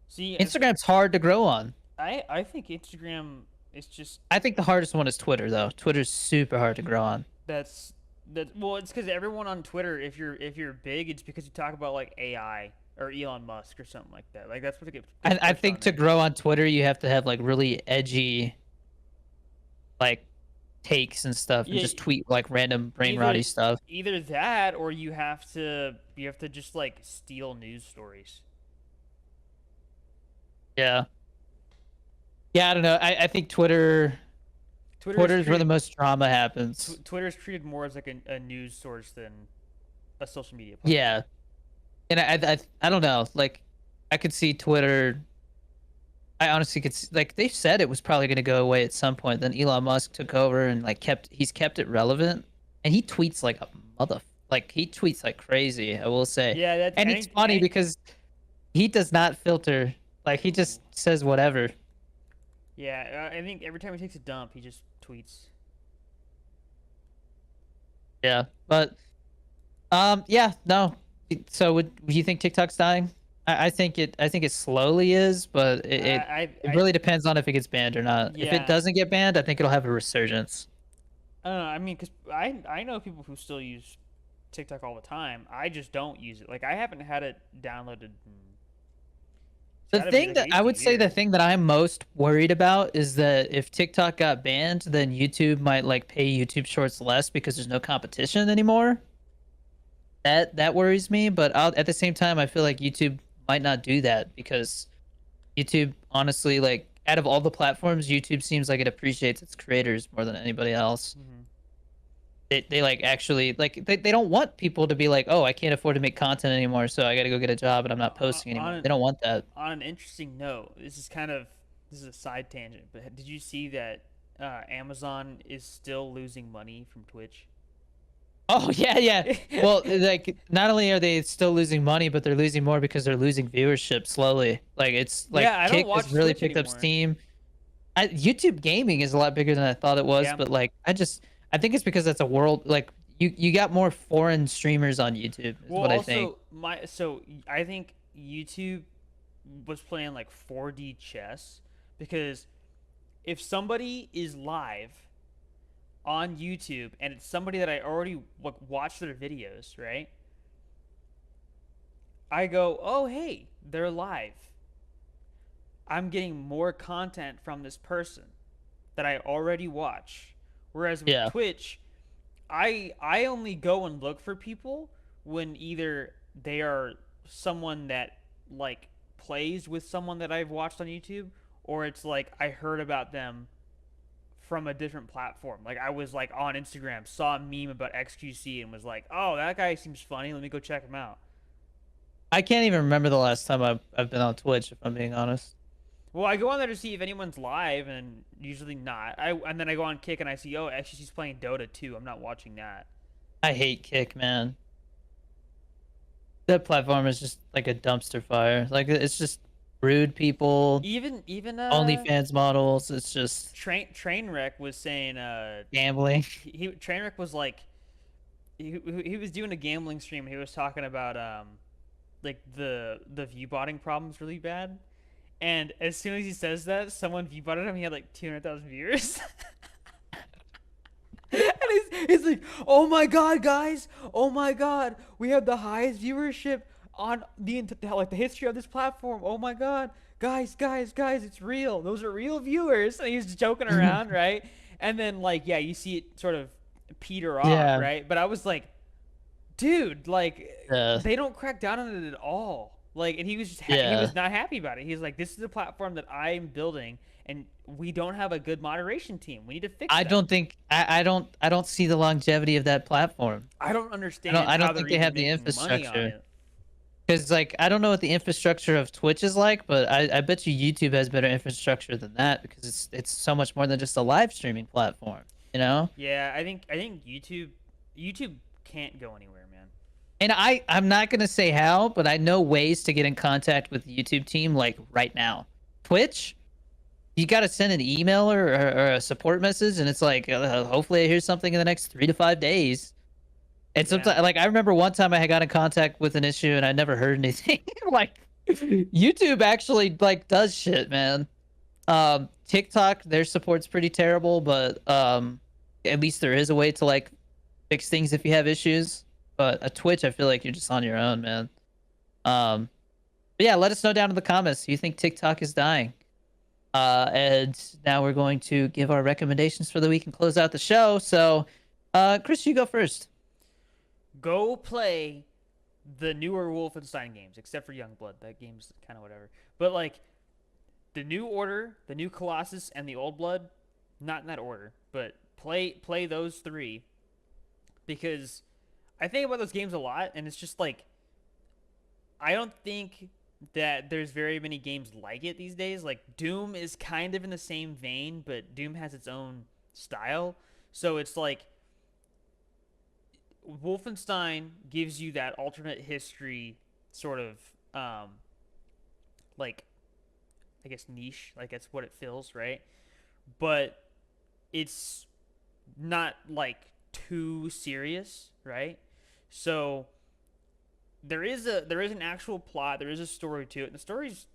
See, Instagram's hard to grow on. I think Instagram is just I think the hardest one is Twitter though. Twitter's super hard to grow on. that's that. Well, it's because everyone on Twitter, if you're big, it's because you talk about like AI or Elon Musk or something like that. Like that's what it gets I pushed on think to there. grow on Twitter, you have to have like really edgy, like takes and stuff, and Yeah, just tweet like random brain rotty either stuff. either that or you have to just like steal news stories. Yeah. Yeah, I don't know. I think Twitter is Twitter's where the treated most drama happens. Twitter is treated more as like a news source than a social media platform. Yeah. And I don't know. Like I could see Twitter. I honestly could see, like they said it was probably going to go away at some point. Then Elon Musk took over and like he's kept it relevant. And he tweets like a mother like he tweets like crazy, I will say. Yeah, that's And it's funny because he does not filter. Like he just says whatever. yeah. I think every time he takes a dump, he just tweets. Yeah. But yeah, no. So would you think TikTok's dying? I think it slowly is, but it really depends on if it gets banned or not. If it Yeah. doesn't get banned, I think it'll have a resurgence. I don't know. I mean, because I know people who still use TikTok all the time. I just don't use it. Like I haven't had it downloaded. It's The gotta be thing like that at I least would a say the year. thing that I'm most worried about is that if TikTok got banned, then YouTube might like pay YouTube Shorts less because there's no competition anymore. That worries me, but at the same time I feel like YouTube might not do that because YouTube honestly, like out of all the platforms, YouTube seems like it appreciates its creators more than anybody else. Hmm. They like actually like they don't want people to be like, oh, I can't afford to make content anymore, so I got to go get a job and I'm not posting On anymore. They don't want that. on an interesting note, this is a side tangent, but did you see that Amazon is still losing money from Twitch? Oh yeah, yeah. Well, like not only are they still losing money, but they're losing more because they're losing viewership slowly. Like it's Yeah, like I don't Kick has watch really Twitch picked up anymore. steam. YouTube gaming is a lot bigger than I thought it was, Yeah. but like I think it's because that's a world like you got more foreign streamers on YouTube is Well, what I think. also I think YouTube was playing like 4D chess because if somebody is live on YouTube and it's somebody that I already like watched their videos, right? I go, "Oh, hey, they're live. I'm getting more content from this person that I already watch." Whereas with Yeah. Twitch, I only go and look for people when either they are someone that like plays with someone that I've watched on YouTube, or it's like I heard about them from a different platform. Like I was like on Instagram, saw a meme about XQC and was like, "Oh, that guy seems funny. Let me go check him out." I can't even remember the last time I've been on Twitch if I'm being honest. Well, I go on there to see if anyone's live, and usually not. And then I go on Kick and I see, oh, XQC's playing Dota 2. I'm not watching that. I hate Kick, man. That platform is just like a dumpster fire. Like it's just rude people, Even OnlyFans models. It's just Trainwreck was saying gambling. Trainwreck was like he was doing a gambling stream. He was talking about like the view botting problems really bad. And as soon as he says that, someone view botted him. He had like 200,000 viewers. And he's like, "Oh my god, guys! Oh my god, we have the highest viewership on like the history of this platform. Oh my god, guys, it's real. Those are real viewers." And he's joking around, right? And then like, yeah, you see it sort of peter off, Yeah. right? But I was like, dude, like Yeah. they don't crack down on it at all. Like, and he was just he Yeah. was not happy about it. He's like, "This is a platform that I'm building, and we don't have a good moderation team. We need to fix I that." don't think I don't see the longevity of that platform. I don't understand I how don't they're think they even have the making money on infrastructure. it. Because like I don't know what the infrastructure of Twitch is like, but I bet you YouTube has better infrastructure than that because it's so much more than just a live streaming platform, you know? Yeah, I think YouTube can't go anywhere, man. And I'm not gonna say how, but I know ways to get in contact with the YouTube team like right now. Twitch, you got to send an email or a support message, and it's like hopefully I hear something in the next 3 to 5 days. And Yeah. sometimes, like I remember one time I had got in contact with an issue and I never heard anything. Like YouTube actually like does shit, man. TikTok, their support's pretty terrible, but at least there is a way to like fix things if you have issues. But a Twitch, I feel like you're just on your own, man. Um, but yeah, let us know down in the comments. Do you think TikTok is dying? And now we're going to give our recommendations for the week and close out the show. So, Chris, you go first. Go play the newer Wolfenstein games, except for Youngblood. That game's kind of whatever. But like the New Order, the New Colossus, and the Old Blood, not in that order, but play those three because I think about those games a lot, and it's just like I don't think that there's very many games like it these days. Like Doom is kind of in the same vein, but Doom has its own style. So it's like Wolfenstein gives you that alternate history sort of like I guess niche, like that's what it feels, right? But it's not like too serious, right? So there is an actual plot, there is a story to it. And the story's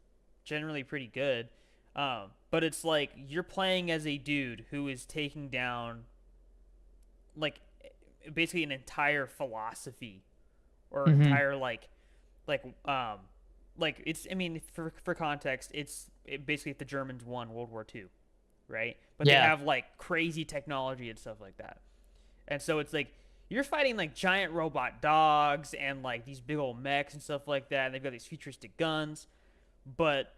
generally pretty good. But it's like you're playing as a dude who is taking down like basically an entire philosophy or Mm-hmm. entire like like it's I mean for context basically if the Germans won World War II, right? But they Yeah. have like crazy technology and stuff like that. And so it's like you're fighting like giant robot dogs and like these big old mechs and stuff like that. And they've got these futuristic guns, but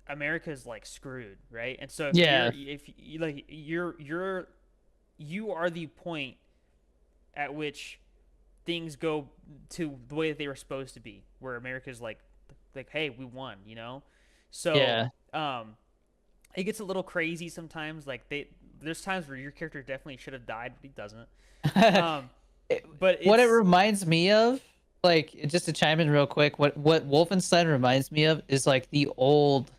America's like screwed, right? And so Yeah. if you like you're you are the point at which things go to the way that they were supposed to be, where America's like, hey, we won, you know. So Yeah. um, it gets a little crazy sometimes. Like there's times where your character definitely should have died, but he doesn't. Um, but What it it's reminds me of, like, just to chime in real quick, what Wolfenstein reminds me of is like the old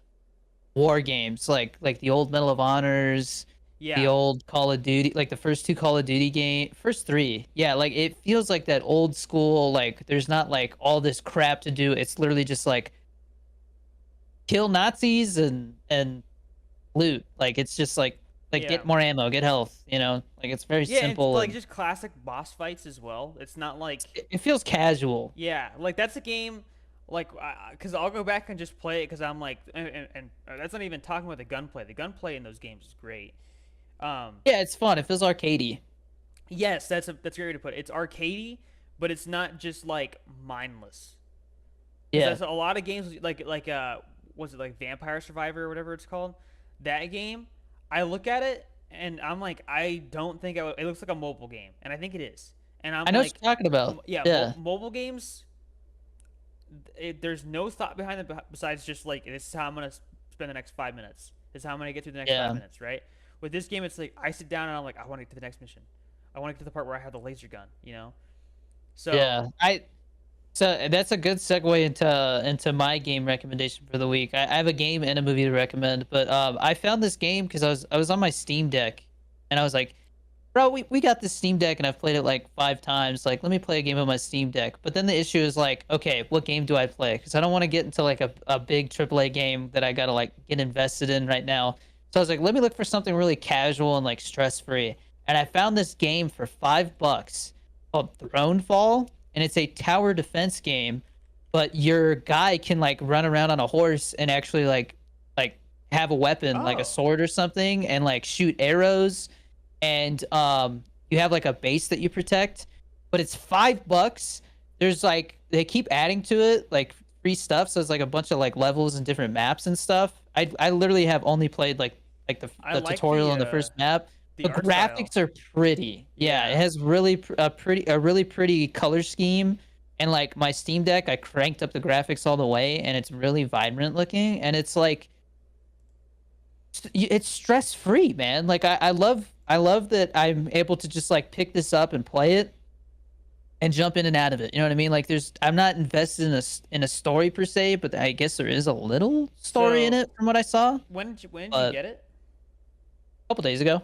war games, like the old Medal of Honors, the yeah, old Call of Duty, like the first two Call of Duty game, first three. Yeah, like it feels like that old school. Like there's not like all this crap to do. It's literally just like kill Nazis and loot. Like it's just like yeah, get more ammo, get health. You know, like it's very yeah. And it's simple like and just classic boss fights as well. It's not like it feels casual. yeah, like that's a game. Like, because I'll go back and just play it because I'm like, and that's not even talking about the gunplay. The gunplay in those games is great. Um, Yeah, it's fun. It feels arcadey. yes, that's a great way to put it. It's arcadey, but it's not just like mindless. Because Yeah. that's a lot of games was it like Vampire Survivor or whatever it's called? That game, I look at it and I'm like, I don't think it looks like a mobile game, and I think it is. And I'm I know what like, you're talking about. yeah, Yeah. mobile games. There's no thought behind it besides just like this is how I'm gonna spend the next 5 minutes. This is how I'm gonna get through the next five Yeah. minutes, right? With this game, it's like I sit down and I'm like, I want to get to the next mission. I want to get to the part where I have the laser gun, you know. So Yeah. So that's a good segue into my game recommendation for the week. I have a game and a movie to recommend, but I found this game because I was on my Steam Deck, and I was like, bro, we got this Steam Deck and I've played it like 5 times. Like, let me play a game on my Steam Deck. But then the issue is like, okay, what game do I play? Because I don't want to get into like a big AAA game that I gotta like get invested in right now. So I was like, let me look for something really casual and like stress free. And I found this game for $5 called Thronefall, and it's a tower defense game. But your guy can like run around on a horse and actually like have a weapon like a oh sword or something and like shoot arrows, and you have like a base that you protect, but it's $5. There's like they keep adding to it like free stuff, so it's like a bunch of like levels and different maps and stuff. I literally have only played like I the like tutorial on the first map. the The art style. graphics are pretty. Yeah, it Yeah, has a really pretty color scheme, and like my Steam Deck, I cranked up the graphics all the way, and it's really vibrant looking, and it's like it's stress free, man. Like I love that I'm able to just like pick this up and play it and jump in and out of it. You know what I mean? Like I'm not invested in a story per se, but I guess there is a little story in so it from what I saw. when did you But get it? a couple days ago,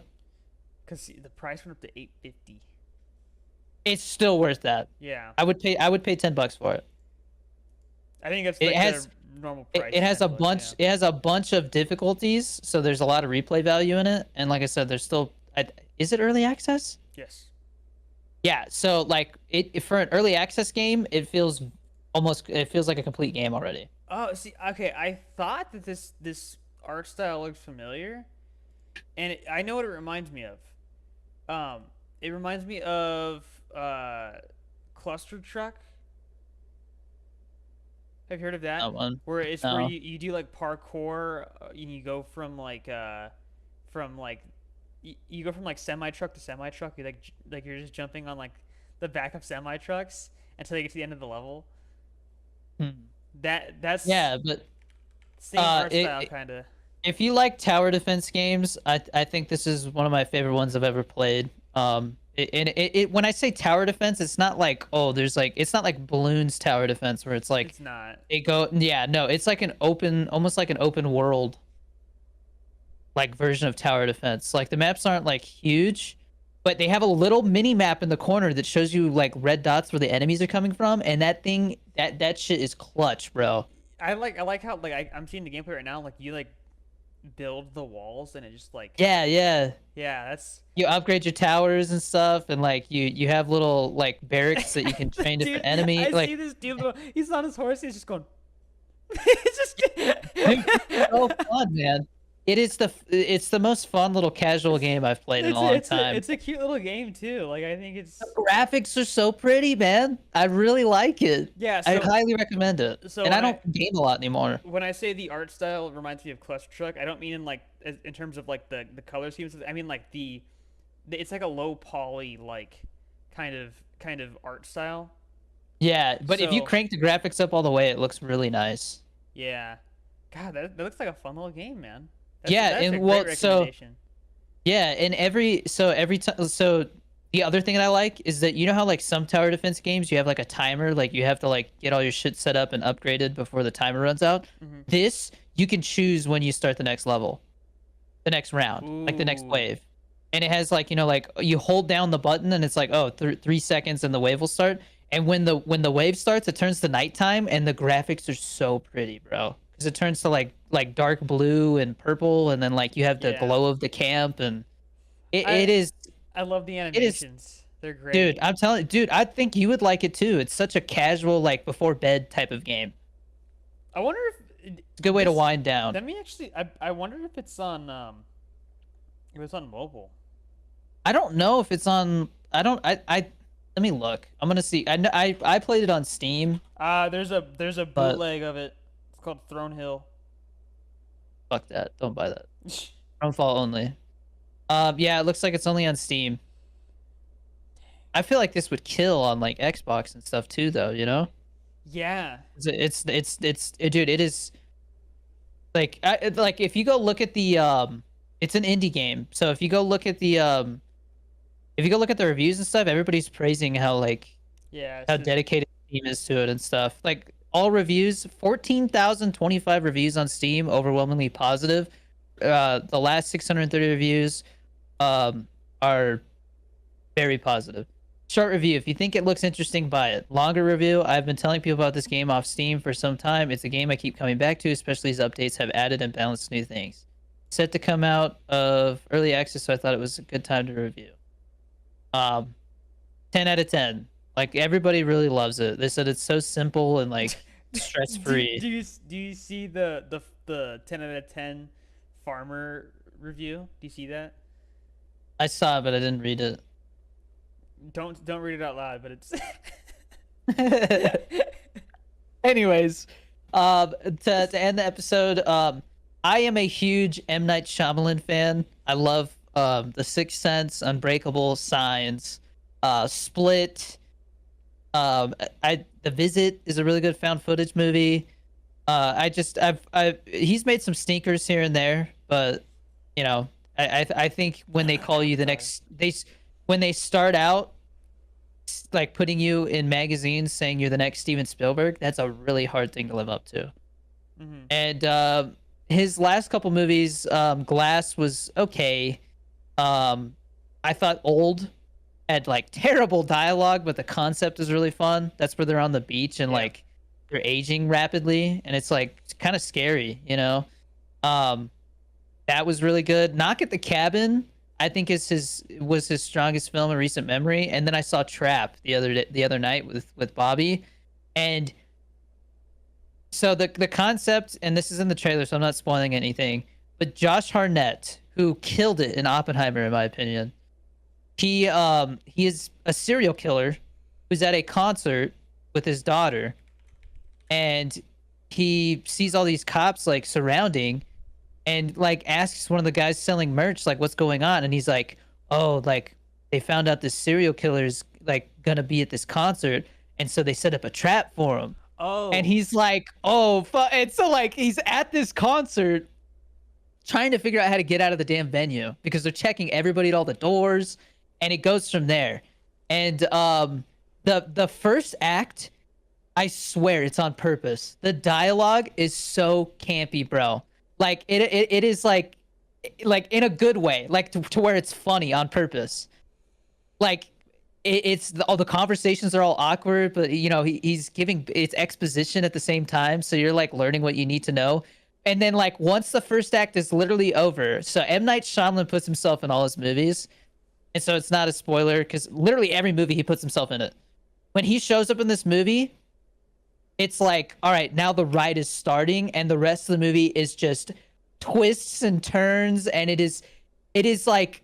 Because the price went up to 850. it's still worth that. Yeah, I would pay $10 for it. I think that's It like has the normal it, price. it has a 10 bucks. bunch Yeah. it has a bunch of difficulties, so there's a lot of replay value in it. And like I said, there's still is it early access? Yes. Yeah, so like for an early access game, it feels like a complete game already. Oh, see, okay. I thought that this art style looks familiar, and I know what it reminds me of. It reminds me of Cluster Truck. Have you heard of that? That one. Where it's where No. you do like parkour, and you go from like you go from like semi truck to semi truck. You like you're just jumping on like the back of semi trucks until you get to the end of the level. Hmm. That's Yeah, but same art it, style kind of. if you like tower defense games, I think this is one of my favorite ones I've ever played. When I say tower defense, it's not like, oh, there's like, it's not like Balloons tower defense where it's like It's not. yeah, no, it's like an open, almost like an open world like version of tower defense. Like the maps aren't like huge, but they have a little mini map in the corner that shows you like red dots where the enemies are coming from, and that shit is clutch, bro. I like how like I'm seeing the gameplay right now. Like you like build the walls and it just like Yeah, yeah. yeah, that's You upgrade your towers and stuff, and like you have little like barracks that you can train dude. different enemy. I see Like this dude. He's on his horse. He's just going. It's just. dude, it's so fun, man. It's the most fun little casual game I've played in a long time. It's a cute little game too. Like I think it's Graphics are so pretty, man. I really like it. yeah. I So highly recommend it. so And I when I don't game a lot anymore. when I say the art style reminds me of Cluster Truck, I don't mean in like in terms of like the color schemes. I mean like it's like a low poly like kind of art style. Yeah, but if you So crank the graphics up all the way, it looks really nice. yeah, God, that looks like a fun little game, man. Yeah, That's a and great well, so recommendation. yeah, and every time, so the other thing that I like is that you know how like some tower defense games you have like a timer, like you have to like get all your shit set up and upgraded before the timer runs out. Hmm. This you can choose when you start the next level, the next round, like the next Ooh, wave. And it has like, you know, like you hold down the button and it's like, oh, 3 seconds and the wave will start. And when the wave starts, it turns to nighttime and the graphics are so pretty, bro. Because it turns to like dark blue and purple, and then like you have the yeah. glow of the camp, and it, I it is I love the it is animations. They're dude, great. I'm telling you, dude, I think you would like it too. It's such a casual, like before bed type of game. I wonder It's a good way to this. wind down. Let me actually. I wonder if it's on mobile. I don't know if it's on. I let me look. I'm gonna see. I played it on Steam, There's a but bootleg of it. It's called Throne Hill. fuck that. Don't buy that. Downfall only. Yeah, it looks like it's only on Steam. I feel like this would kill on like Xbox and stuff too, though. You know, Yeah. dude. It is like like if you go look at the it's an indie game. So if you go look at the if you go look at the reviews and stuff, everybody's praising how like Yeah. how dedicated Steam is to it and stuff. Like all reviews, 14,025 reviews on Steam, overwhelmingly positive. The last 630 reviews are very positive. Short review. If you think it looks interesting, buy it. Longer review. I've been telling people about this game off Steam for some time. It's a game I keep coming back to, especially as updates have added and balanced new things. Set to come out of early access, so I thought it was a good time to review. Um, 10 out of 10. Like everybody really loves it. They said it's so simple and like stress free. Do you see the 10 out of 10 farmer review? Do you see that? I saw it, but I didn't read it. Don't read it out loud, but it's Anyways, to end the episode, I am a huge M. Night Shyamalan fan. I love The Sixth Sense, Unbreakable, Signs, Split. I The Visit is a really good found footage movie. I he's made some stinkers here and there, but you know, I think when they call you the sorry. next when they start out like putting you in magazines saying you're the next Steven Spielberg, that's a really hard thing to live up to. Hmm. And his last couple movies, Glass was okay. I thought Old had like terrible dialogue, but the concept is really fun. That's where they're on the beach and Yeah. like they're aging rapidly, and it's like kind of scary, you know. Um, that was really good. Knock at the Cabin, I think is his was his strongest film in recent memory. And then I saw Trap the other night with Bobby, and so the concept, and this is in the trailer, so I'm not spoiling anything. But Josh Hartnett, who killed it in Oppenheimer, in my opinion, he is a serial killer who's at a concert with his daughter, and he sees all these cops like surrounding, and like asks one of the guys selling merch like what's going on, and he's like, oh, like they found out this serial killer's like gonna be at this concert, and so they set up a trap for him. And Oh. he's like, oh fuck. And so like he's at this concert trying to figure out how to get out of the damn venue because they're checking everybody at all the doors, and it goes from there. And the first act, I swear it's on purpose. The dialogue is so campy, bro. Like it is like in a good way, like to where it's funny on purpose. Like it's all the conversations are all awkward, but you know he's giving it's exposition at the same time, so you're like learning what you need to know. And then like once the first act is literally over, so M. Night Shyamalan puts himself in all his movies, and so it's not a spoiler because literally every movie he puts himself in it. When he shows up in this movie, it's like, all right, now the ride is starting, and the rest of the movie is just twists and turns, and it is like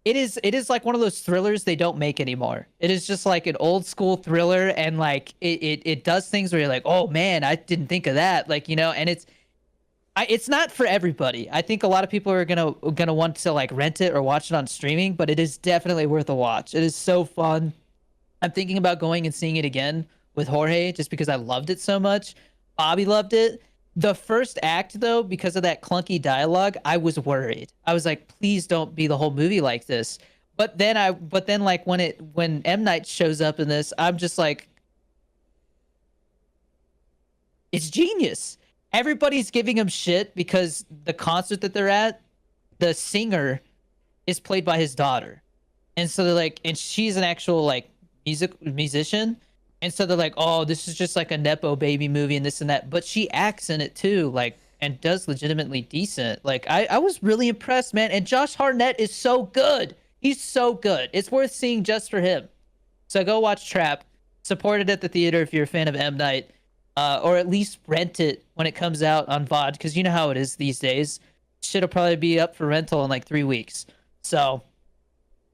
it is like one of those thrillers they don't make anymore. It is just like an old school thriller, and like it does things where you're like, oh man, I didn't think of that, like, you know. And It's not for everybody. I think a lot of people are gonna want to like rent it or watch it on streaming, but it is definitely worth a watch. It is so fun. I'm thinking about going and seeing it again with Jorge just because I loved it so much. Bobby loved it. The first act, though, because of that clunky dialogue, I was worried. I was like, please don't be the whole movie like this. But then like when M Night shows up in this, I'm just like, it's genius. Everybody's giving him shit because the concert that they're at, the singer is played by his daughter. And so they're like, and she's an actual like musician. And so they're like, oh, this is just like a Nepo baby movie and this and that. But she acts in it too, like, and does legitimately decent. Like, I was really impressed, man. And Josh Hartnett is so good. He's so good. It's worth seeing just for him. So go watch Trap. Support it at the theater if you're a fan of M. Night. Or at least rent it when it comes out on VOD, because you know how it is these days. Shit'll probably be up for rental in like 3 weeks. So,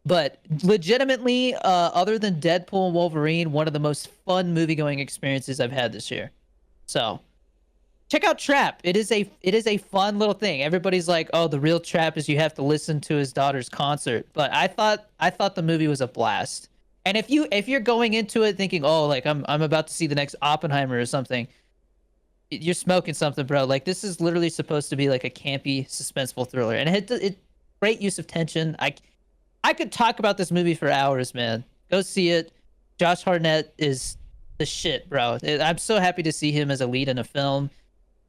but legitimately, other than Deadpool and Wolverine, one of the most fun movie-going experiences I've had this year. So, check out Trap. It is a fun little thing. Everybody's like, "Oh, the real Trap is you have to listen to his daughter's concert." But I thought the movie was a blast. And if you're going into it thinking, "Oh, like I'm about to see the next Oppenheimer or something," you're smoking something, bro. Like this is literally supposed to be like a campy, suspenseful thriller, and it great use of tension. I could talk about this movie for hours, man. Go see it. Josh Hartnett is the shit, bro. I'm so happy to see him as a lead in a film.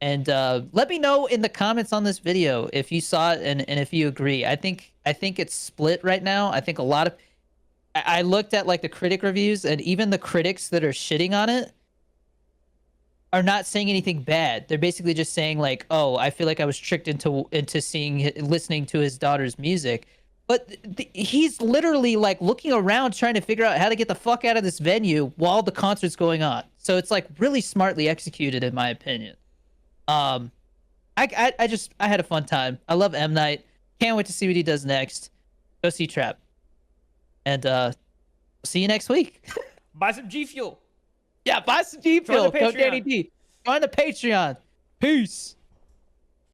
And let me know in the comments on this video if you saw it and if you agree. I think it's split right now. I think a lot of I looked at like the critic reviews, and even the critics that are shitting on it are not saying anything bad. They're basically just saying like, "Oh, I feel like I was tricked into listening to his daughter's music." But he's literally like looking around trying to figure out how to get the fuck out of this venue while the concert's going on. So it's like really smartly executed in my opinion. Um I had a fun time. I love M Night. Can't wait to see what he does next. Go see Trap. And see you next week. Buy some G Fuel. Yeah, buy some G Join the Fuel. Go Danny Patreon. D. Join the Patreon. Peace.